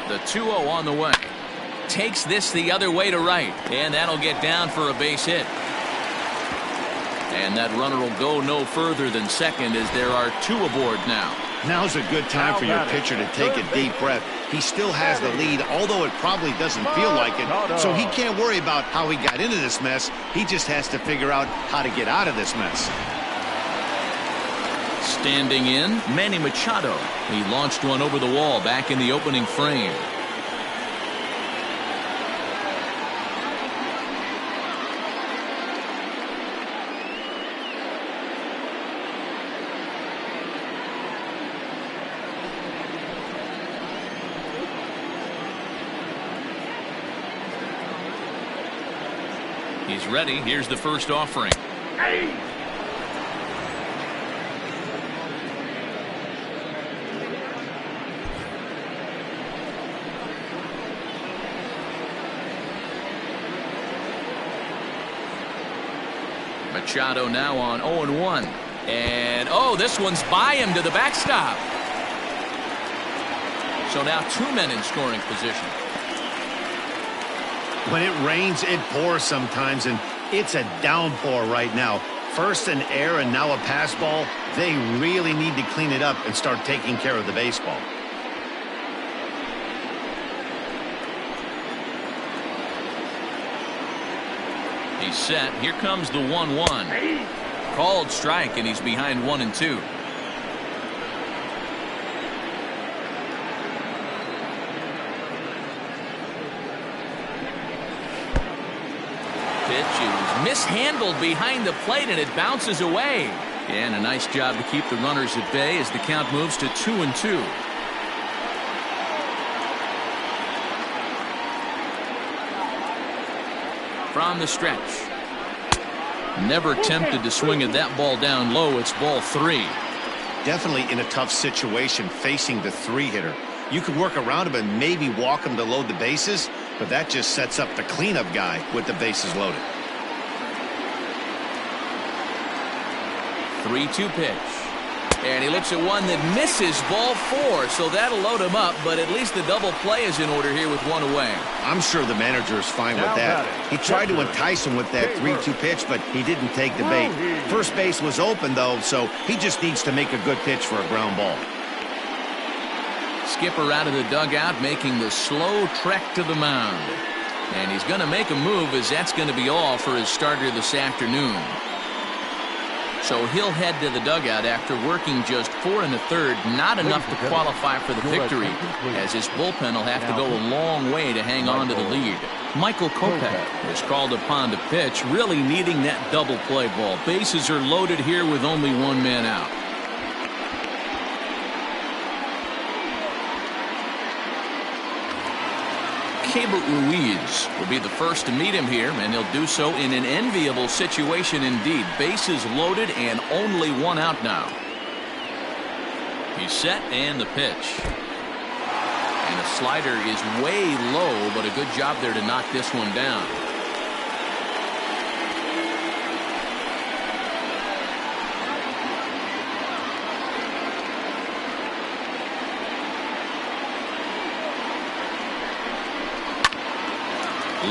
The 2-0 on the way. Takes this the other way to right, and that'll get down for a base hit. And that runner will go no further than second as there are 2 aboard now. Now's a good time for your pitcher to take a deep breath. He still has the lead, although it probably doesn't feel like it, so he can't worry about how he got into this mess. He just has to figure out how to get out of this mess. Standing in, Manny Machado. He launched one over the wall back in the opening frame. He's ready. Here's the first offering. Hey! Machado now on 0-1. And, oh, this one's by him to the backstop. So now 2 men in scoring position. When it rains, it pours sometimes, and it's a downpour right now. First an error and now a pass ball. They really need to clean it up and start taking care of the baseball. He's set. Here comes the 1-1. Called strike, and he's behind 1-2. Pitch is mishandled behind the plate, and it bounces away. And a nice job to keep the runners at bay as the count moves to 2-2. From the stretch. Never tempted to swing at that ball down low. It's ball 3. Definitely in a tough situation facing the 3-hitter. You could work around him and maybe walk him to load the bases, but that just sets up the cleanup guy with the bases loaded. 3-2 pitch. And he looks at one that misses, ball 4, so that'll load him up, but at least the double play is in order here with 1 away. I'm sure the manager is fine with that. He tried to entice him with that 3-2 pitch, but he didn't take the bait. First base was open, though, so he just needs to make a good pitch for a ground ball. Skipper out of the dugout, making the slow trek to the mound. And he's going to make a move, as that's going to be all for his starter this afternoon. So he'll head to the dugout after working just 4 1/3, not enough to qualify for the victory, as his bullpen will have to go a long way to hang on to the lead. Michael Kopech was called upon to pitch, really needing that double play ball. Bases are loaded here with only 1 man out. Ruiz will be the first to meet him here, and he'll do so in an enviable situation indeed. Bases loaded and only 1 out now. He's set, and the pitch. And the slider is way low, but a good job there to knock this one down.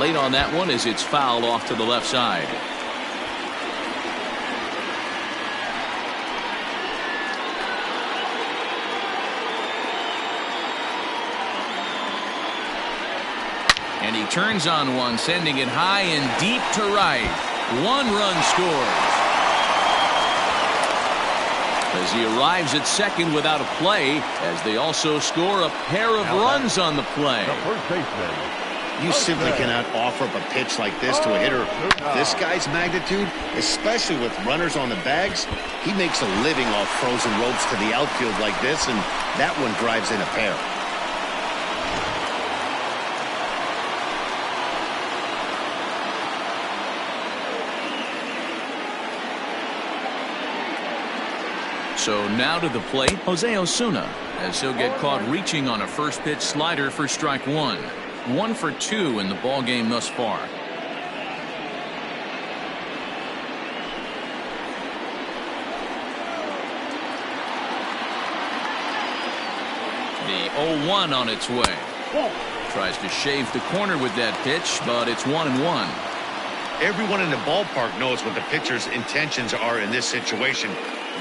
Late on that one as it's fouled off to the left side. And he turns on one, sending it high and deep to right. 1 run scores. As he arrives at second without a play, as they also score a pair of runs on the play. The first baseman. You simply cannot offer up a pitch like this to a hitter this guy's magnitude, especially with runners on the bags. He makes a living off frozen ropes to the outfield like this, and that one drives in a pair. So now to the plate, Jose Osuna, as he'll get caught reaching on a first pitch slider for strike 1. 1 for 2 in the ball game thus far. The 0-1 on its way. Tries to shave the corner with that pitch, but it's 1-1. Everyone in the ballpark knows what the pitcher's intentions are in this situation.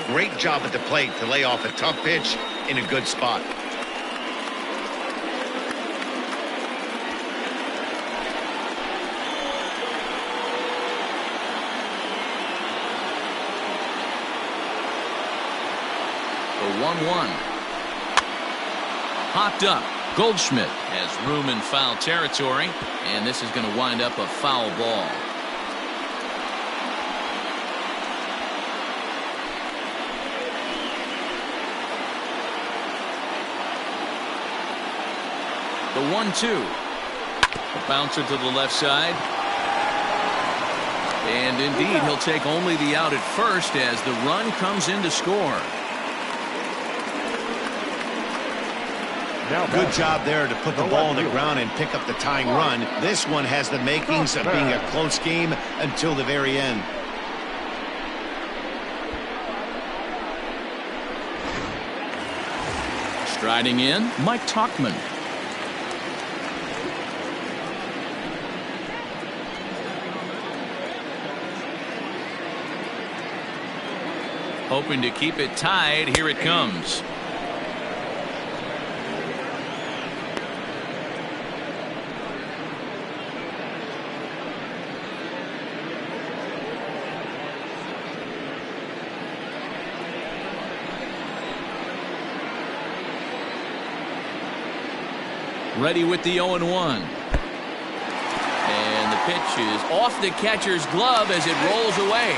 Great job at the plate to lay off a tough pitch in a good spot. The 1-1. Hopped up. Goldschmidt has room in foul territory, and this is going to wind up a foul ball. The 1-2. A bouncer to the left side. And indeed, he'll take only the out at first as the run comes in to score. Good job there to put the ball on the ground and pick up the tying run. This one has the makings of being a close game until the very end. Striding in, Mike Tauchman. Hoping to keep it tied. Here it comes. Ready with the 0-1. And the pitch is off the catcher's glove as it rolls away.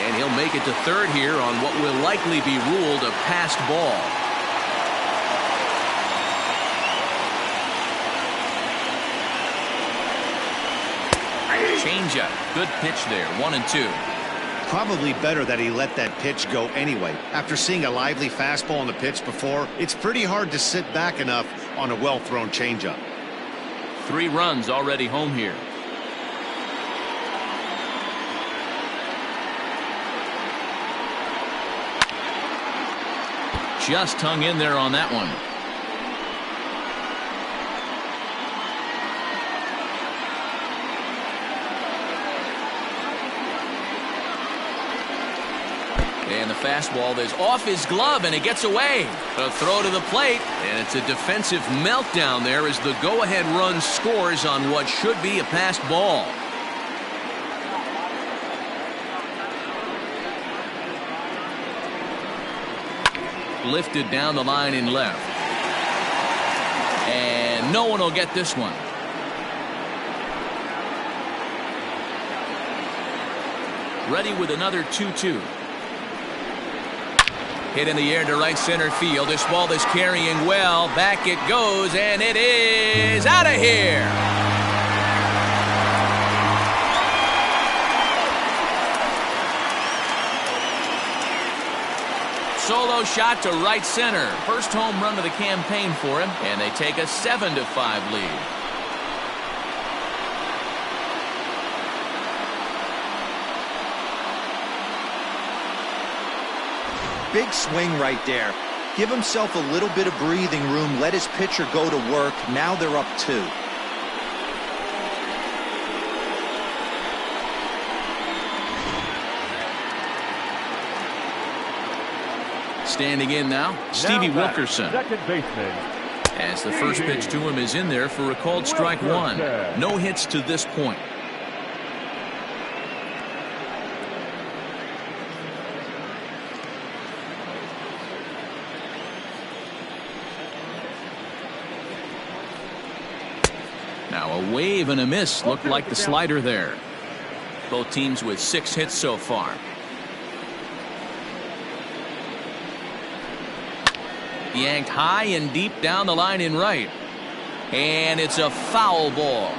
And he'll make it to third here on what will likely be ruled a passed ball. Changeup. Good pitch there. 1-2. Probably better that he let that pitch go anyway. After seeing a lively fastball on the pitch before, it's pretty hard to sit back enough on a well-thrown changeup. 3 runs already home here. Just hung in there on that one. And the fastball is off his glove, and it gets away. A throw to the plate, and it's a defensive meltdown there as the go-ahead run scores on what should be a passed ball. lifted down the line in left. And no one will get this one. Ready with another 2-2. Hit in the air to right center field. This ball is carrying well. Back it goes, and it is out of here. Solo shot to right center. First home run of the campaign for him, and they take a 7-5 lead. Big swing right there. Give himself a little bit of breathing room. Let his pitcher go to work. Now they're up 2. Standing in now, Stevie Wilkerson. Second baseman. As the first pitch to him is in there for a called strike 1. No hits to this point. Now a wave and a miss. Looked like the slider there. Both teams with 6 hits so far. Yanked high and deep down the line in right. And it's a foul ball.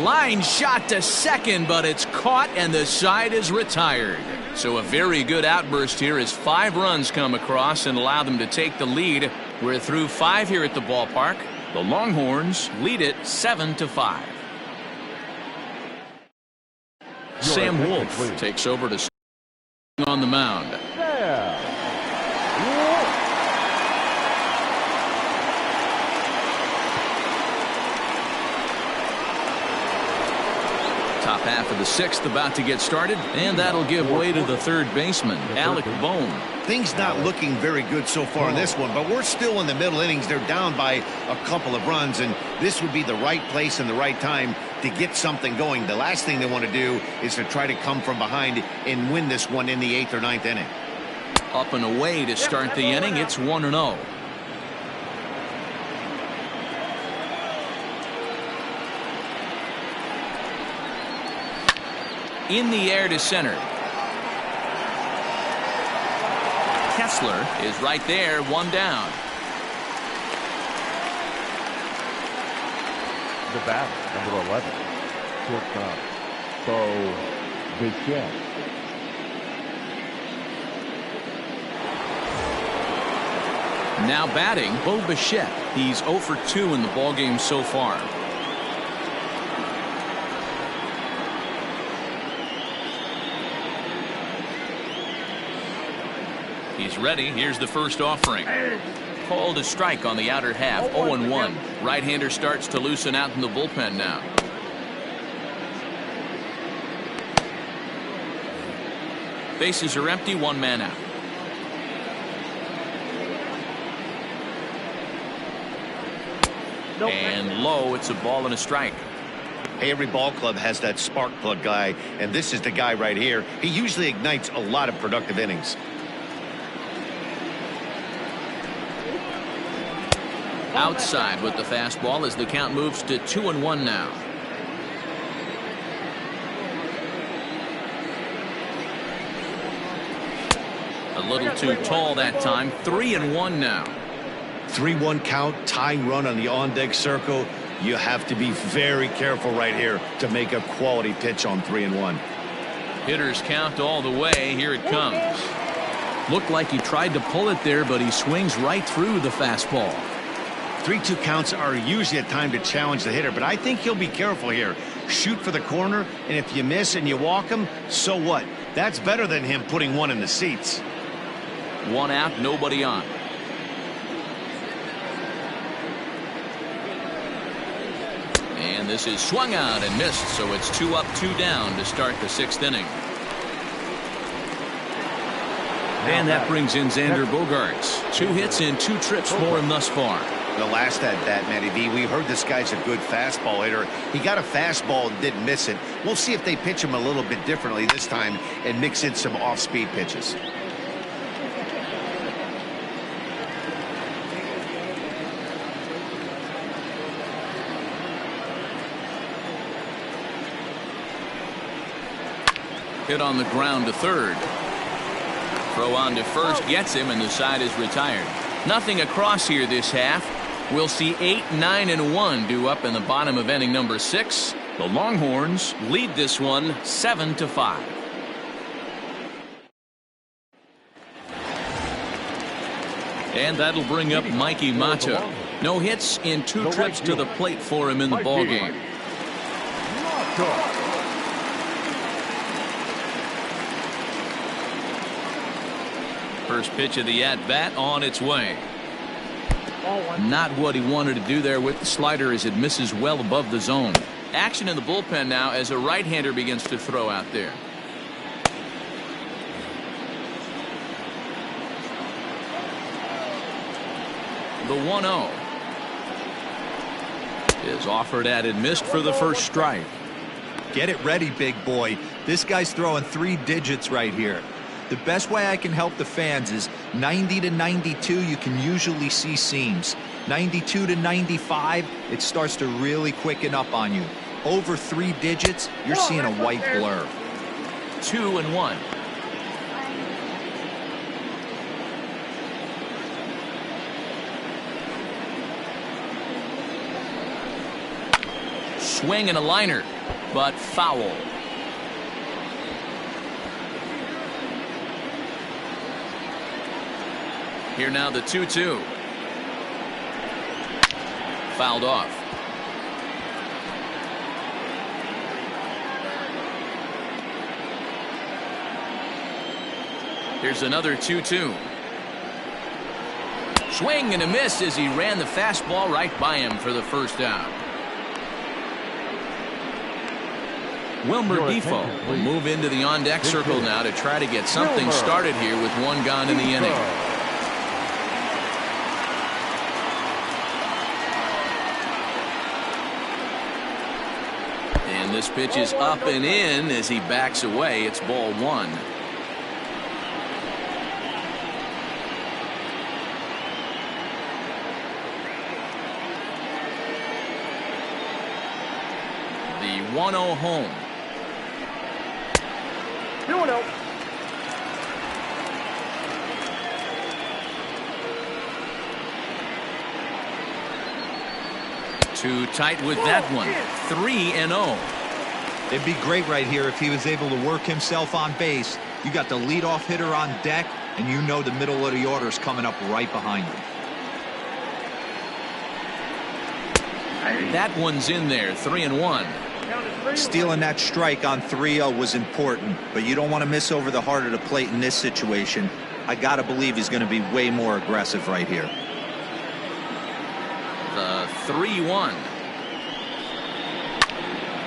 Line shot to second, but it's caught and the side is retired. So a very good outburst here as 5 runs come across and allow them to take the lead. We're through 5 here at the ballpark. The Longhorns lead it 7-5. Sam Wolf takes over to on the mound. Top half of the 6th about to get started, and that'll give way to the third baseman, Alec Bohm. Things not looking very good so far in this one, but we're still in the middle innings. They're down by a couple of runs, and this would be the right place and the right time to get something going. The last thing they want to do is to try to come from behind and win this one in the 8th or 9th inning. Up and away to start the inning. It's 1-0. In the air to center. Kessler is right there, 1 down. The batter, number 11, shortstop, Bo Bichette. Now batting, Bo Bichette. He's 0 for 2 in the ballgame so far. He's ready. Here's the first offering. Called a strike on the outer half. 0-1. Right-hander starts to loosen out in the bullpen now. Bases are empty. 1 man out. And low. It's a ball and a strike. Hey, every ball club has that spark plug guy, and this is the guy right here. He usually ignites a lot of productive innings. Outside with the fastball as the count moves to 2-1 now. A little too tall that time. 3-1 now. 3-1 count, tying run on the on-deck circle. You have to be very careful right here to make a quality pitch on 3-1. Hitters count all the way. Here it comes. Looked like he tried to pull it there, but he swings right through the fastball. 3-2 counts are usually a time to challenge the hitter, but I think he'll be careful here. Shoot for the corner, and if you miss and you walk him, so what? That's better than him putting one in the seats. 1 out, nobody on. And this is swung out and missed, so it's 2 up, 2 down to start the 6th inning. And that brings in Xander Bogaerts. 2 hits and 2 trips for him thus far. The last at bat, Matty V, we heard this guy's a good fastball hitter. He got a fastball and didn't miss it. We'll see if they pitch him a little bit differently this time and mix in some off-speed pitches. Hit on the ground to third. Throw on to first gets him, and the side is retired. Nothing across here this half. We'll see 8, 9, and 1 due up in the bottom of inning number 6. The Longhorns lead this one 7-5. And that'll bring up Mikey Mata. No hits in 2 trips to the plate for him in the ballgame. First pitch of the at-bat on its way. Not what he wanted to do there with the slider as it misses well above the zone. Action in the bullpen now as a right-hander begins to throw out there. The 1-0 is offered at and missed for the first strike. Get it ready, big boy. This guy's throwing 3 digits right here. The best way I can help the fans is 90 to 92, you can usually see seams. 92 to 95, it starts to really quicken up on you. Over 3 digits, you're seeing a white blur. 2-1. Swing and a liner, but foul. Here now the 2-2. Fouled off. Here's another 2-2. Swing and a miss as he ran the fastball right by him for the first out. Wilmer Difo will move into the on-deck circle now to try to get something started here with 1 gone in the inning. And this pitch is up and in as he backs away. It's ball 1. The 1-0 home. 2-0. Too tight with that one. 3-0. It'd be great right here if he was able to work himself on base. You got the leadoff hitter on deck, and you know the middle of the order is coming up right behind him. That one's in there. 3-1. Stealing that strike on 3-0 was important, but you don't want to miss over the heart of the plate in this situation. I got to believe he's going to be way more aggressive right here. The 3-1.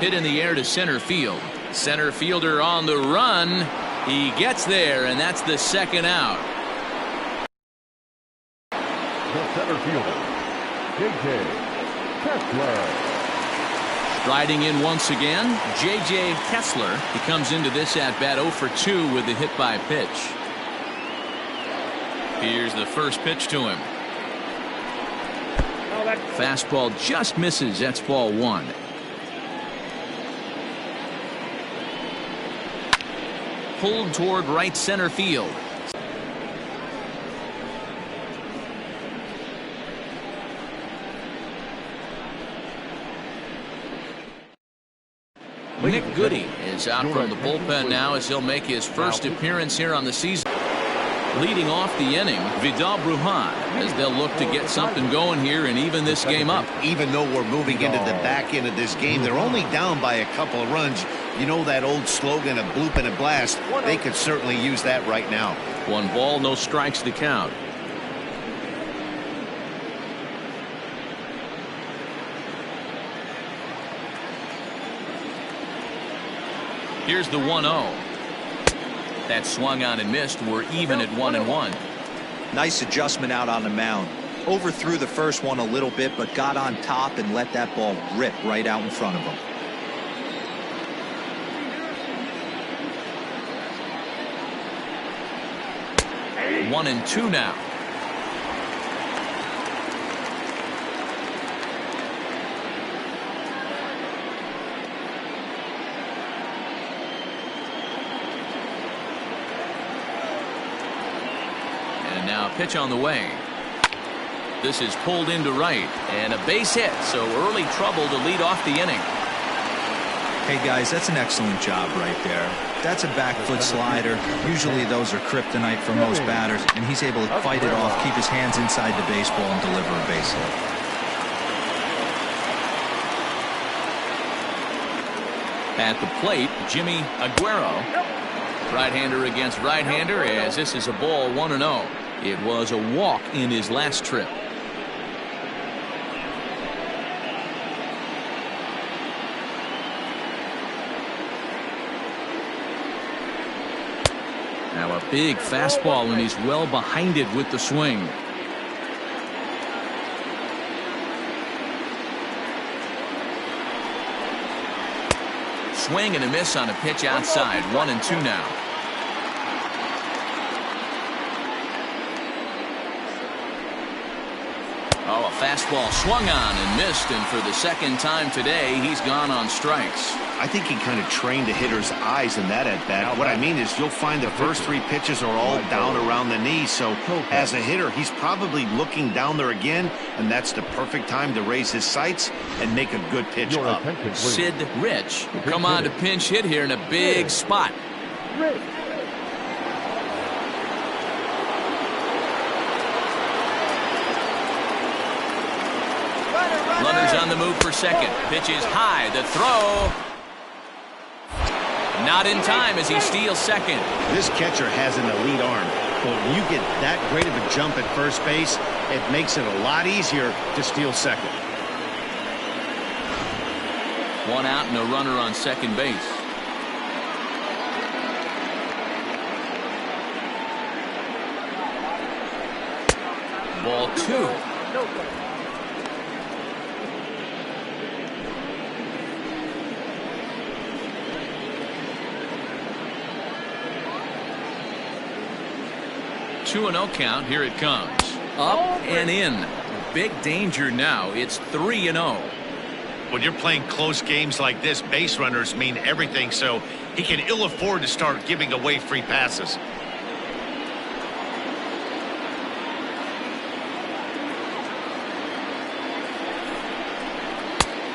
Hit in the air to center field. Center fielder on the run. He gets there, and that's the second out. The center fielder, J.J. Kessler. Striding in once again, J.J. Kessler. He comes into this at-bat 0 for 2 with the hit by pitch. Here's the first pitch to him. Fastball just misses. That's ball 1. Pulled toward right center field. Nick Goody is out from the bullpen now as he'll make his first appearance here on the season. Leading off the inning, Vidal Brujan, as they'll look to get something going here and even this game up. Even though we're moving into the back end of this game, they're only down by a couple of runs. You know that old slogan, a bloop and a blast. They could certainly use that right now. 1 ball, no strikes to count. Here's the 1-0. That swung on and missed. We're even at 1-1. Nice adjustment out on the mound. overthrew the first one a little bit, but got on top and let that ball rip right out in front of him. 1-2 now. And now pitch on the way. This is pulled into right, and a base hit, so early trouble to lead off the inning. Hey guys, that's an excellent job right there. That's a back foot slider. Usually those are kryptonite for most batters, and he's able to fight it off, keep his hands inside the baseball, and deliver a base hit. At the plate, Jimmy Aguero. Right-hander against right-hander, as this is a ball 1-0. It was a walk in his last trip. Now a big fastball, and he's well behind it with the swing. Swing and a miss on a pitch outside. 1-2 now. Oh, a fastball swung on and missed, and for the second time today, he's gone on strikes. I think he kind of trained the hitter's eyes in that at-bat. What I mean is you'll find the first three pitches are all down around the knee, so as a hitter, he's probably looking down there again, and that's the perfect time to raise his sights and make a good pitch up. Sid Rich will come on to pinch hit here in a big spot. Runners on the move for second. Pitch is high. The throw. Not in time as he steals second. This catcher has an elite arm, but when you get that great of a jump at first base, it makes it a lot easier to steal second. One out and a runner on second base. Ball 2. 2-0 count. Here it comes. Up and in. Big danger now. It's 3-0. When you're playing close games like this, base runners mean everything, so he can ill afford to start giving away free passes.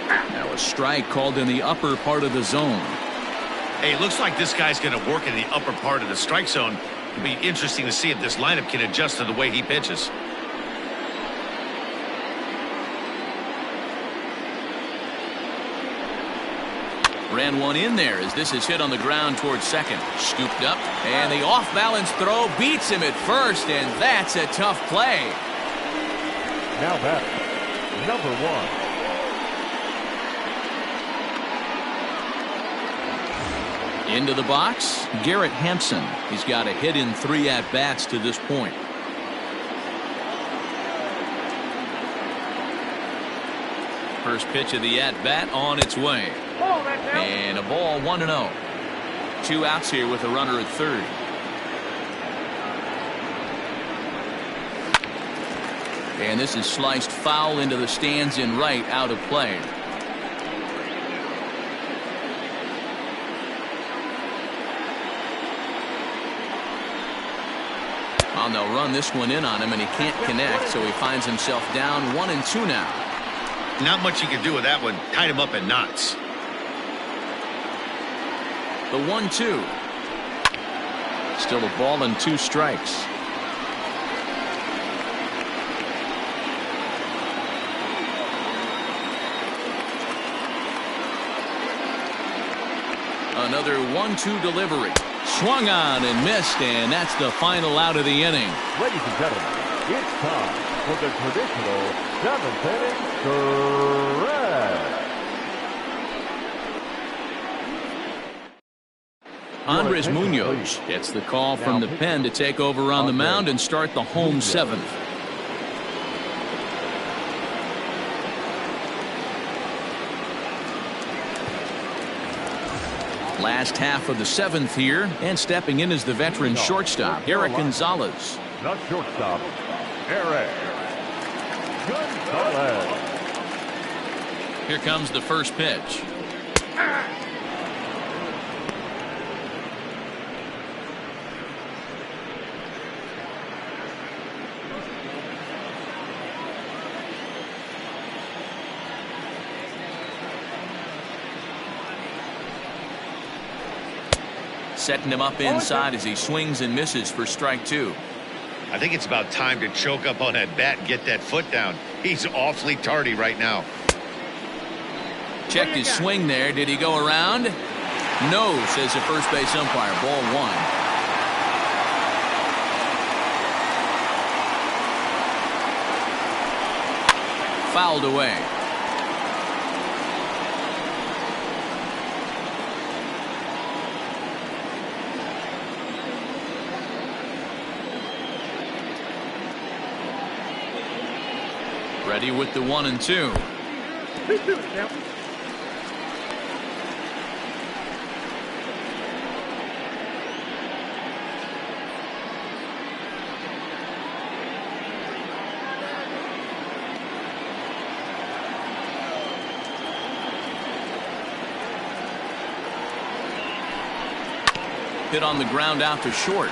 Now a strike called in the upper part of the zone. Hey, it looks like this guy's going to work in the upper part of the strike zone. It'll be interesting to see if this lineup can adjust to the way he pitches. Ran one in there as this is hit on the ground towards second. Scooped up, and the off-balance throw beats him at first, and that's a tough play. Now back, number 1. Into the box, Garrett Hampson. He's got a hit in 3 at-bats to this point. First pitch of the at-bat on its way. And a ball 1-0. 2 outs here with a runner at third. And this is sliced foul into the stands in right, out of play. And they'll run this one in on him, and he can't connect, so he finds himself down 1-2 now. Not much you can do with that one. Tied him up in knots. The 1-2. Still a ball and 2 strikes. Another 1-2 delivery. Swung on and missed, and that's the final out of the inning. Ladies and gentlemen, it's time for the traditional 7th inning stretch. Andres Munoz gets the call from the pen to take over on the mound and start the home 7th. Last half of the 7th here, and stepping in as the veteran shortstop, Eric Gonzalez. The shortstop, Eric Gonzalez. Here comes the first pitch. Setting him up inside as he swings and misses for strike 2. I think it's about time to choke up on that bat and get that foot down. He's awfully tardy right now. Checked his swing there. Did he go around? No, says the first base umpire. Ball 1. Fouled away. Ready with the 1 and 2. Hit on the ground out to short.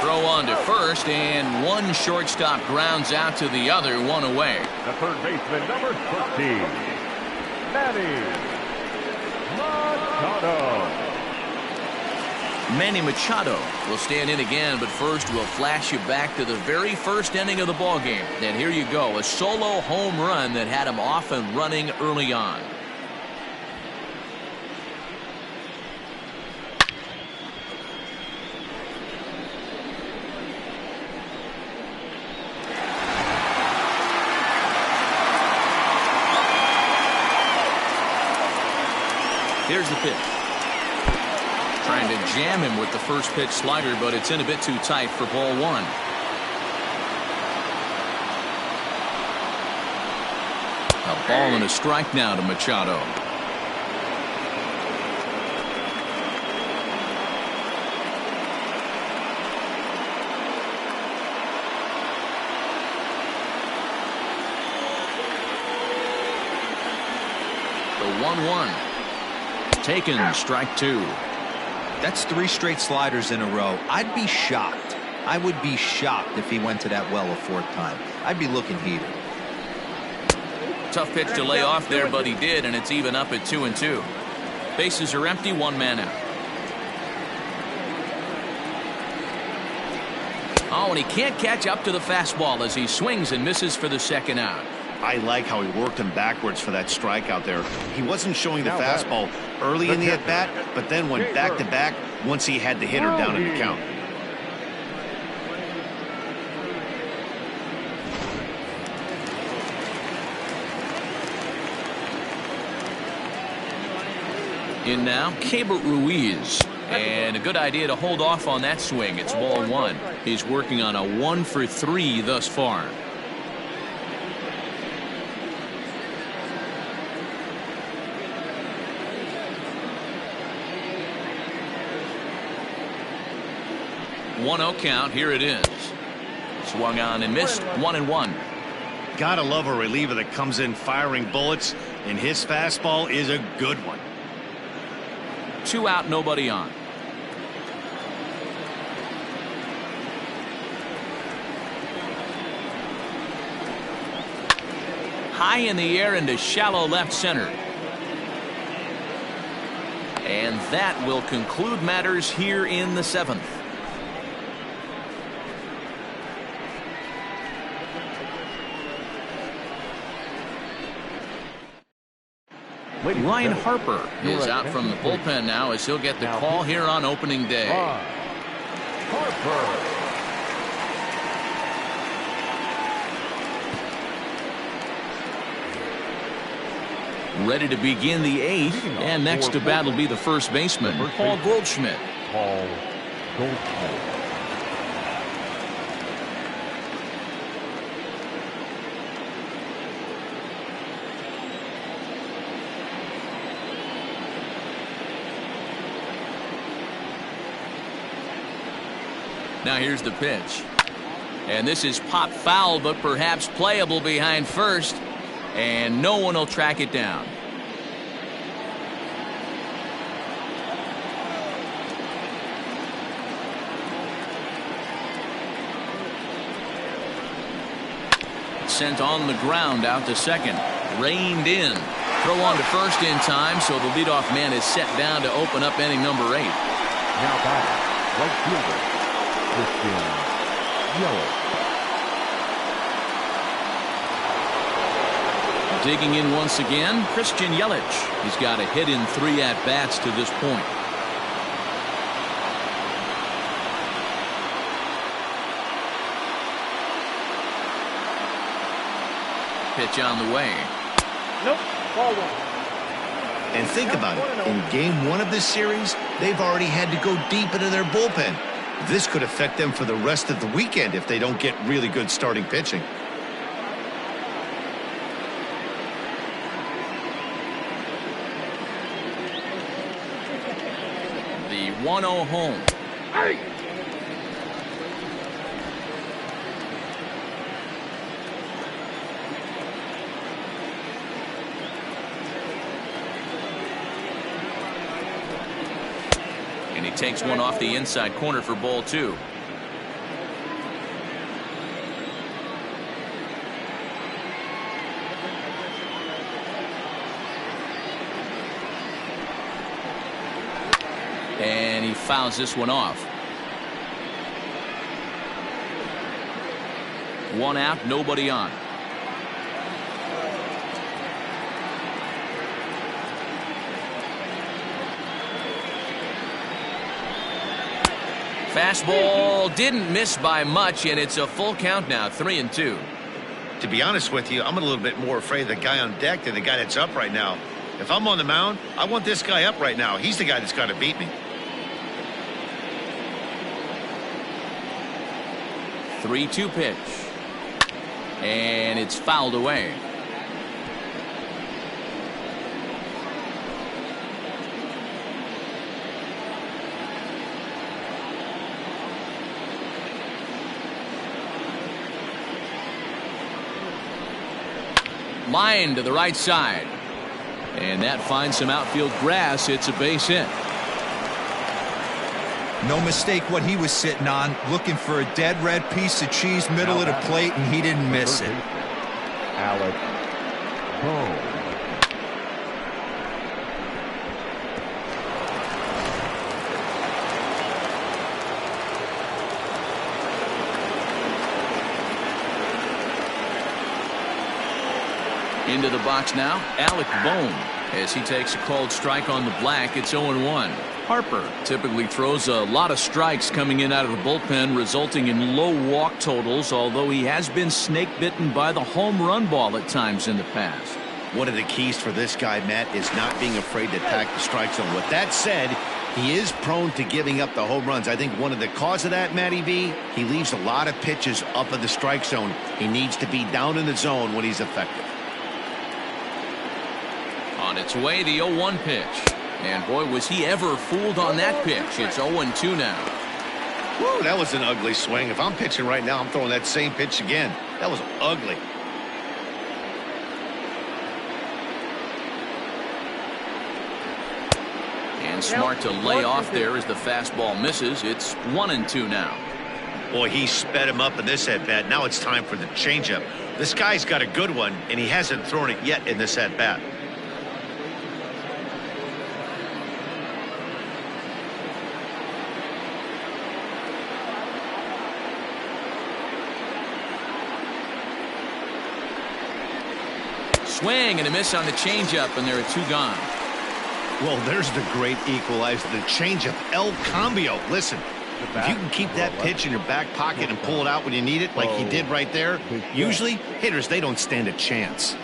Throw on to first, and one shortstop grounds out to the other, 1 away. The third baseman, number 13, Manny Machado. Manny Machado will stand in again, but first we'll flash you back to the very first inning of the ballgame. And here you go, a solo home run that had him off and running early on. Here's the pitch. Trying to jam him with the first pitch slider, but it's in a bit too tight for ball 1. A ball and a strike now to Machado. The 1-1. Taken, strike 2. That's 3 straight sliders in a row. I'd be shocked. I would be shocked if he went to that well a 4th time. I'd be looking heated. Tough pitch to lay off there, but he did, and it's even up at 2 and 2. Bases are empty, 1 man out. Oh, and he can't catch up to the fastball as he swings and misses for the 2nd out. I like how he worked him backwards for that strikeout there. He wasn't showing the fastball early in the at-bat, but then went back-to-back once he had the hitter down in the count. In now, Keibert Ruiz. And a good idea to hold off on that swing. It's ball 1. He's working on a 1 for 3 thus far. One 0 count. Here it is. Swung on and missed. 1-1. Gotta love a reliever that comes in firing bullets, and his fastball is a good one. 2 out, nobody on. High in the air into shallow left center. And that will conclude matters here in the 7th. Ryan Harper is out from the bullpen now as he'll get the call here on opening day. Harper. Ready to begin the 8th, and next to bat will be the first baseman, Paul Goldschmidt. Paul Goldschmidt. Now here's the pitch. And this is pop foul, but perhaps playable behind first. And no one will track it down. Sent on the ground out to second. Reined in. Throw on to first in time, so the leadoff man is set down to open up inning number 8. Now back, right fielder, Christian Yelich. Digging in once again, Christian Yelich. He's got a hit in 3 at-bats to this point. Pitch on the way. Nope. Ball 1. And think about it. In game 1 of this series, they've already had to go deep into their bullpen. This could affect them for the rest of the weekend if they don't get really good starting pitching. The 1-0 home. Hey! And he takes one off the inside corner for ball 2. And he fouls this one off. 1 out, nobody on. Fastball didn't miss by much, and it's a full count now, 3-2. To be honest with you, I'm a little bit more afraid of the guy on deck than the guy that's up right now. If I'm on the mound, I want this guy up right now. He's the guy that's got to beat me. 3-2 pitch. And it's fouled away. Line to the right side. And that finds some outfield grass. It's a base hit. No mistake what he was sitting on, looking for a dead red piece of cheese middle of the plate, and he didn't miss it. Alex Bohm. Into the box now, Alec Bohm. As he takes a called strike on the black, it's 0-1. Harper typically throws a lot of strikes coming in out of the bullpen, resulting in low walk totals, although he has been snake bitten by the home run ball at times in the past. One of the keys for this guy, Matt, is not being afraid to attack the strike zone. With that said, he is prone to giving up the home runs. I think one of the cause of that, Matty B, he leaves a lot of pitches up in the strike zone. He needs to be down in the zone when he's effective. On its way, the 0-1 pitch. And boy, was he ever fooled on that pitch. It's 0-2 now. Woo, that was an ugly swing. If I'm pitching right now, I'm throwing that same pitch again. That was ugly. And smart to lay off there as the fastball misses. It's 1-2 now. Boy, he sped him up in this at-bat. Now it's time for the changeup. This guy's got a good one, and he hasn't thrown it yet in this at-bat. Swing and a miss on the changeup, and there are 2 gone. Well, there's the great equalizer, the changeup, El Cambio. Listen, if you can keep that pitch in your back pocket and pull it out when you need it, like he did right there, usually hitters, they don't stand a chance.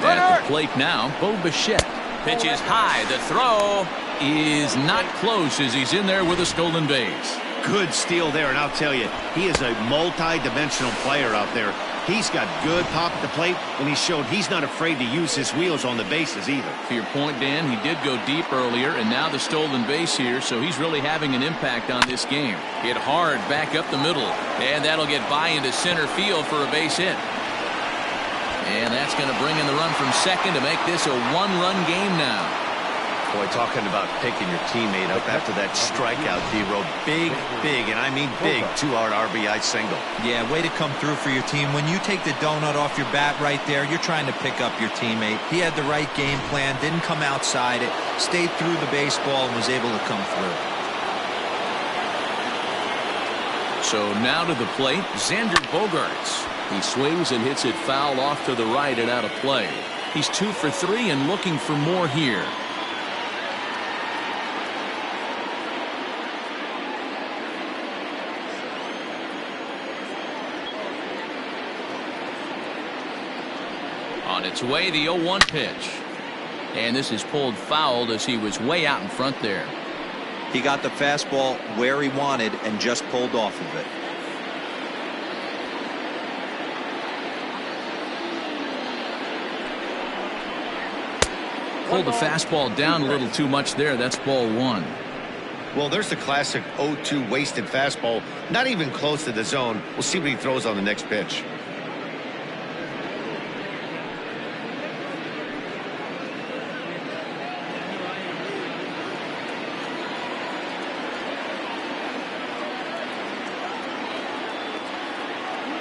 At the plate now, Bo Bichette. Pitch is high. The throw is not close as he's in there with a stolen base. Good steal there, and I'll tell you, he is a multi-dimensional player out there. He's got good pop at the plate, and he showed he's not afraid to use his wheels on the bases either. To your point, Dan, he did go deep earlier, and now the stolen base here, so he's really having an impact on this game. Hit hard back up the middle, and that'll get by into center field for a base hit. And that's going to bring in the run from second to make this a one-run game now. Boy, talking about picking your teammate up after that strikeout, D-Row. Big, and I mean big, two-hard RBI single. Yeah, way to come through for your team. When you take the donut off your bat right there, you're trying to pick up your teammate. He had the right game plan, didn't come outside it, stayed through the baseball, and was able to come through. So now to the plate, Xander Bogaerts. He swings and hits it foul off to the right and out of play. He's 2 for 3 and looking for more here. On its way, the 0-1 pitch. And this is pulled foul as he was way out in front there. He got the fastball where he wanted and just pulled off of it. Pulled the fastball down a little too much there. That's ball 1. Well, there's the classic 0-2 wasted fastball. Not even close to the zone. We'll see what he throws on the next pitch.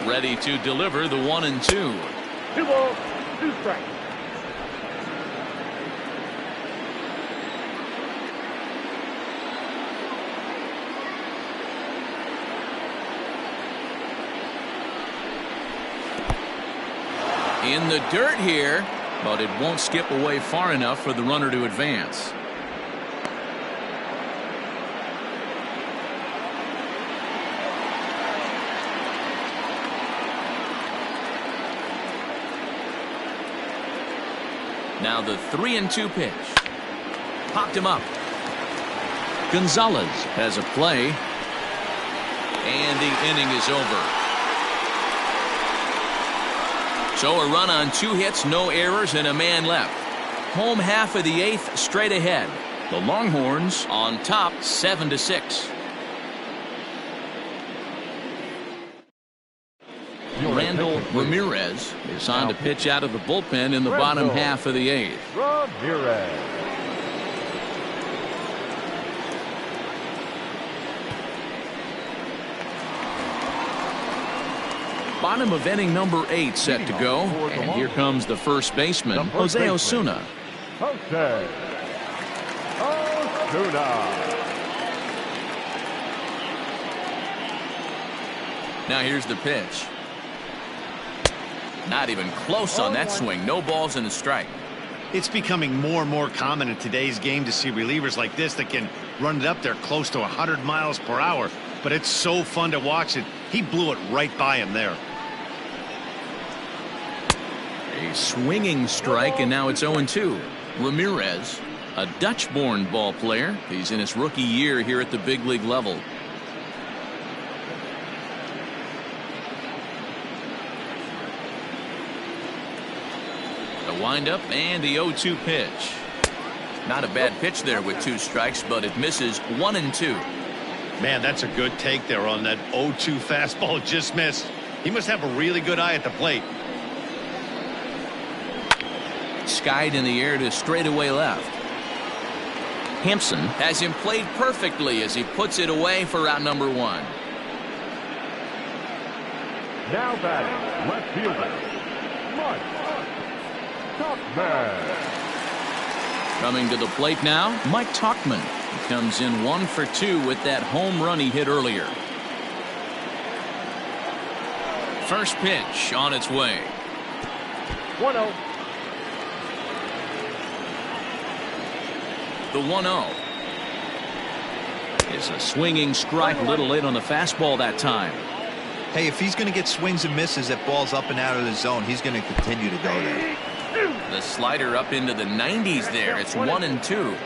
Ready to deliver the 1-2. 2 balls, 2 strikes. In the dirt here, but it won't skip away far enough for the runner to advance. Now the 3-2 pitch. Popped him up. Gonzalez has a play. And the inning is over. So a run on 2 hits, no errors, and a man left. Home half of the 8th, straight ahead. The Longhorns on top 7-6. Randall Ramirez is on to pitch out of the bullpen in the bottom half of the 8th. Ramirez. Bottom of inning number 8 set to go. And here comes the first baseman, Jose Osuna. Jose Osuna. Now here's the pitch. Not even close on that swing. No balls and a strike. It's becoming more and more common in today's game to see relievers like this that can run it up there close to 100 miles per hour. But it's so fun to watch it. He blew it right by him there. A swinging strike, and now it's 0-2. Ramirez, a Dutch-born ball player. He's in his rookie year here at the big league level. The windup and the 0-2 pitch. Not a bad pitch there with 2 strikes, but it misses 1-2. Man, that's a good take there on that 0-2 fastball. Just missed. He must have a really good eye at the plate. Skied in the air to straightaway left. Hampson has him played perfectly as he puts it away for out number 1. Now batting, left fielder, Mike Tauchman. Coming to the plate now, Mike Tauchman. He comes in 1 for 2 with that home run he hit earlier. First pitch on its way. 1-0. The 1-0 is a swinging strike, a little late on the fastball that time. Hey, if he's going to get swings and misses at balls up and out of the zone, he's going to continue to go there. The slider up into the 90s there. It's 1-2.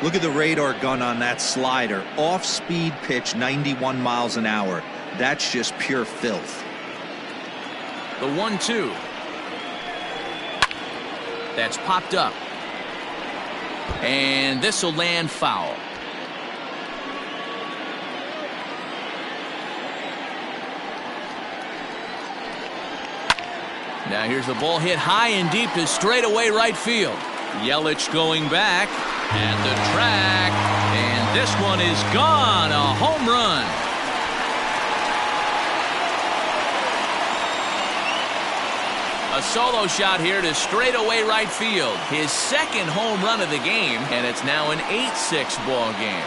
Look at the radar gun on that slider. Off-speed pitch, 91 miles an hour. That's just pure filth. The 1-2. That's popped up. And this will land foul. Now here's the ball hit high and deep to straightaway right field. Yelich going back at the track, and this one is gone. A home run. A solo shot here to straightaway right field. His second home run of the game, and it's now an 8-6 ball game.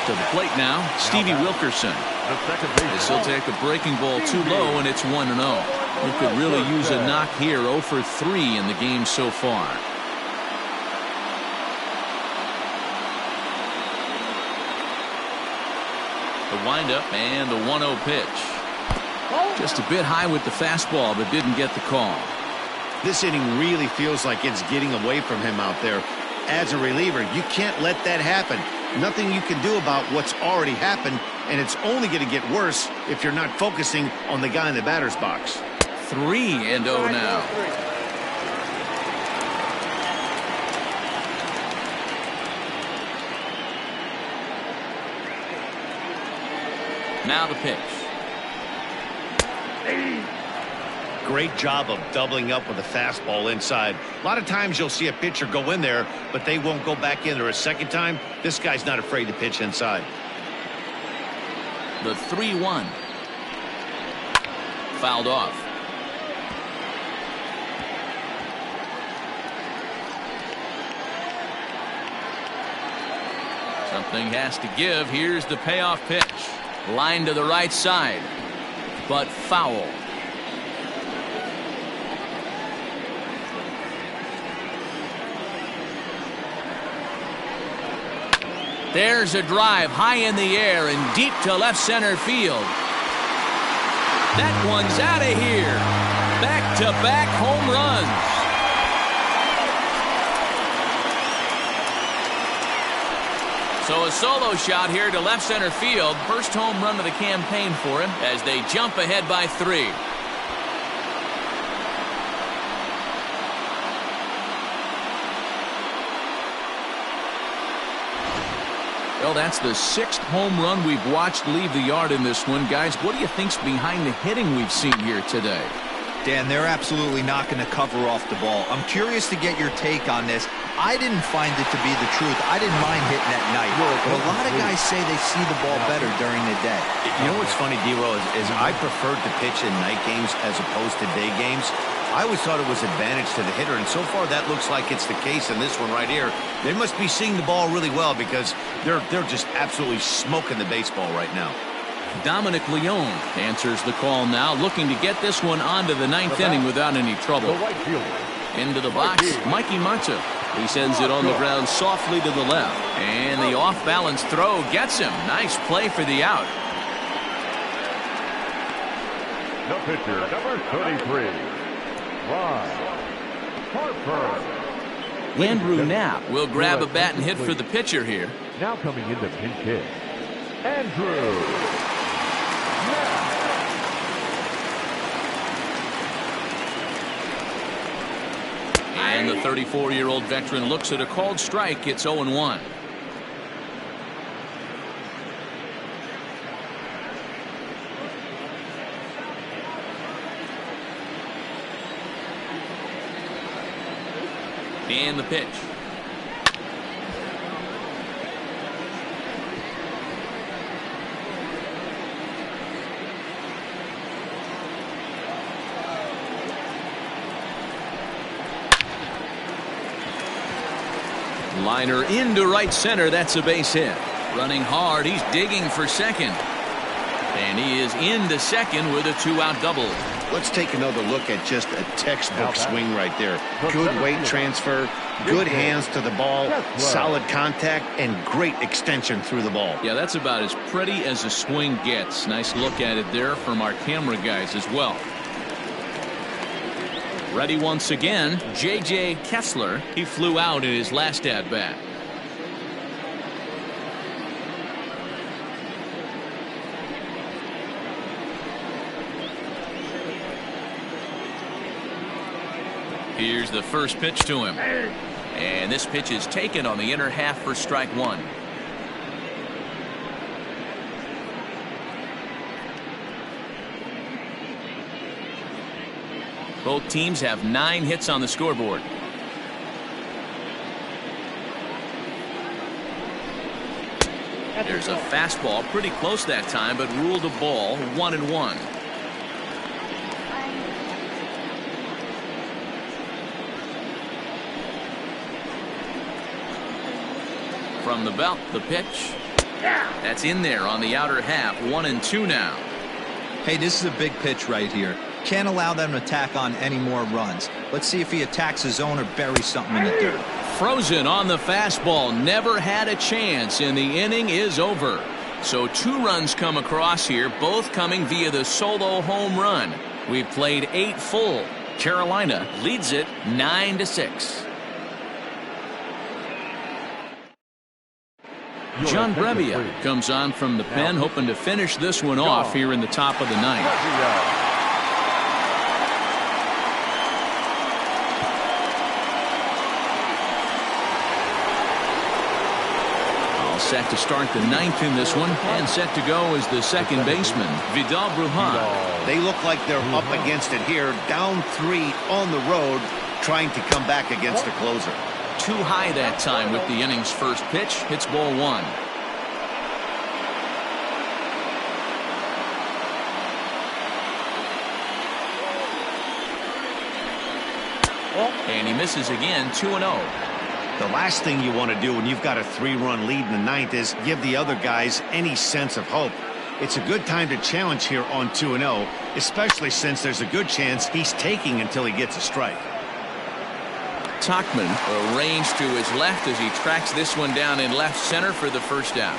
To the plate now, Stevie Wilkerson. This will take a breaking ball too low, and it's 1-0. He could really use a knock here. 0 for 3 in the game so far. The windup and the 1-0 pitch. Just a bit high with the fastball, but didn't get the call. This inning really feels like it's getting away from him out there. As a reliever, you can't let that happen. Nothing you can do about what's already happened, and it's only going to get worse if you're not focusing on the guy in the batter's box. 3-0 now. Now the pitch. Great job of doubling up with a fastball inside. A lot of times you'll see a pitcher go in there, but they won't go back in there a second time. This guy's not afraid to pitch inside. The 3-1. Fouled off. Something has to give. Here's the payoff pitch. Line to the right side, but foul. There's a drive high in the air and deep to left center field. That one's out of here. Back-to-back home runs. So a solo shot here to left center field. First home run of the campaign for him as they jump ahead by 3. Well, that's the 6th home run we've watched leave the yard in this one. Guys, what do you think's behind the hitting we've seen here today? Dan, they're absolutely not going to cover off the ball. I'm curious to get your take on this. I didn't find it to be the truth. I didn't mind hitting at night. But a lot of guys say they see the ball better during the day. You know what's funny, D-Roll, is I preferred to pitch in night games as opposed to day games. I always thought it was advantage to the hitter, and so far that looks like it's the case in this one right here. They must be seeing the ball really well because they're just absolutely smoking the baseball right now. Dominic Leone answers the call now, looking to get this one onto the 9th inning without any trouble. Into the box, Mikey Manta. He sends it on the ground softly to the left, and the off-balance throw gets him. Nice play for the out. The pitcher, number 33, Rrpl. Andrew Knapp will grab a bat and hit for the pitcher here. Now coming in to pinch hit, Andrew Knapp. And the 34-year-old veteran looks at a called strike. It's 0-1. And the pitch. Liner into right center. That's a base hit. Running hard. He's digging for second. And he is into second with a 2-out double. Let's take another look at just a textbook swing right there. Good weight transfer, good hands to the ball, solid contact, and great extension through the ball. Yeah, that's about as pretty as a swing gets. Nice look at it there from our camera guys as well. Ready once again, J.J. Kessler. He flew out in his last at-bat. Here's the first pitch to him. And this pitch is taken on the inner half for strike one. Both teams have 9 hits on the scoreboard. There's a fastball pretty close that time, but ruled a ball, 1-1. From the belt, the pitch. That's in there on the outer half, 1-2 now. Hey, this is a big pitch right here. Can't allow them to tack on any more runs. Let's see if he attacks his zone or buries something in the dirt. Frozen on the fastball, never had a chance, and the inning is over. So 2 runs come across here, both coming via the solo home run. We've played 8 full. Carolina leads it 9-6. John Brebbia comes on from the pen, hoping to finish this one off here in the top of the ninth. All set to start the ninth in this one, and set to go is the second baseman, Vidal Brujan. They look like they're up against it here, down 3 on the road, trying to come back against the closer. Too high that time with the inning's first pitch. Hits ball 1. And he misses again, 2-0. The last thing you want to do when you've got a 3-run lead in the ninth is give the other guys any sense of hope. It's a good time to challenge here on 2-0, especially since there's a good chance he's taking until he gets a strike. Tachman arranged to his left as he tracks this one down in left center for the first out.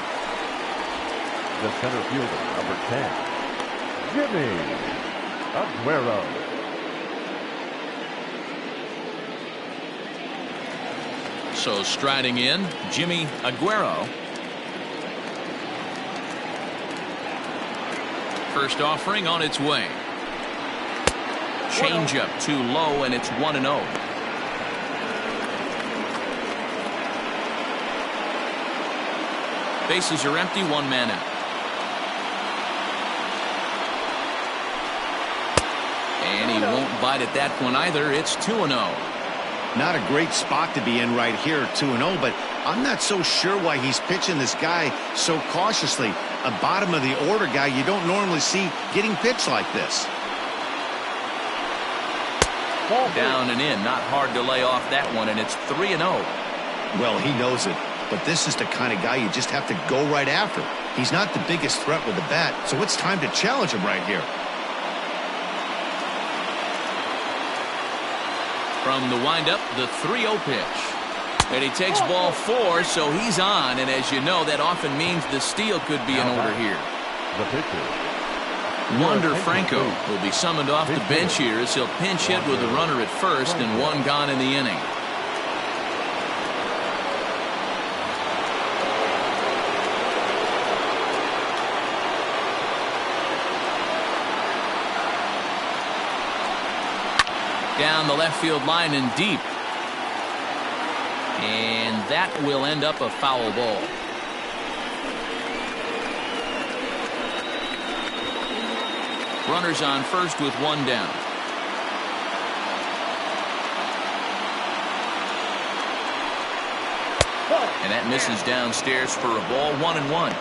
The center fielder, number 10, Jimmy Aguero. So striding in, Jimmy Aguero. First offering on its way. Changeup too low, and it's 1-0. Bases are empty, 1 man out. And he won't bite at that one either. It's 2-0. Not a great spot to be in right here, 2-0, but I'm not so sure why he's pitching this guy so cautiously. A bottom of the order guy you don't normally see getting pitched like this. Down and in, not hard to lay off that one, and it's 3-0. Well, he knows it, but this is the kind of guy you just have to go right after. He's not the biggest threat with the bat, so it's time to challenge him right here. From the windup, the 3-0 pitch. And he takes ball 4, so he's on, and as you know, that often means the steal could be in order here. The pitcher, Wander Franco will be summoned off the bench here as he'll pinch hit with a runner at first and 1 gone in the inning. Down the left field line and deep. And that will end up a foul ball. Runners on first with 1 down. And that misses downstairs for a ball, 1-1.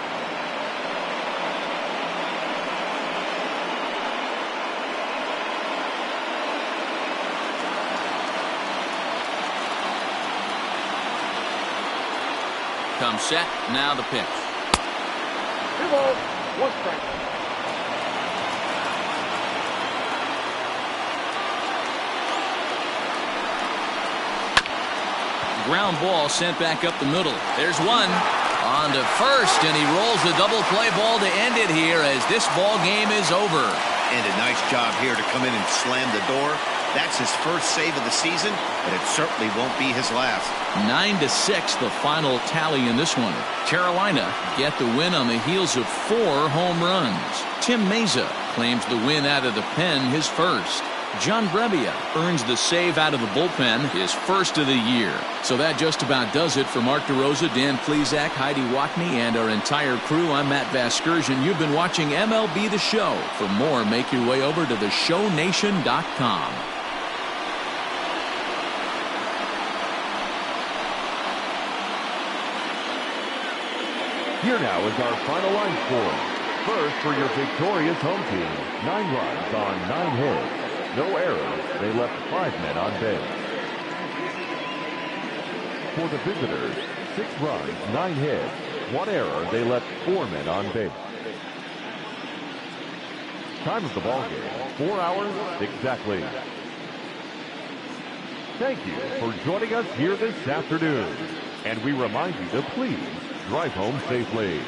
Comes set, now the pitch. 2 balls, 1 strike. ground ball sent back up the middle. There's one. On to first, and he rolls the double play ball to end it here as this ball game is over. And a nice job here to come in and slam the door. That's his first save of the season, but it certainly won't be his last. 9-6, the final tally in this one. Carolina get the win on the heels of 4 home runs. Tim Meza claims the win out of the pen, his first. John Brebbia earns the save out of the bullpen, his first of the year. So that just about does it for Mark DeRosa, Dan Plesac, Heidi Wackney, and our entire crew. I'm Matt Vasgersian. You've been watching MLB The Show. For more, make your way over to theshownation.com. Here now is our final line score. First for your victorious home team, 9 runs on 9 hits. No errors. They left 5 men on base. For the visitors, 6 runs, 9 hits. 1 error. They left 4 men on base. Time of the ball game, 4 hours exactly. Thank you for joining us here this afternoon. And we remind you to please drive home safely.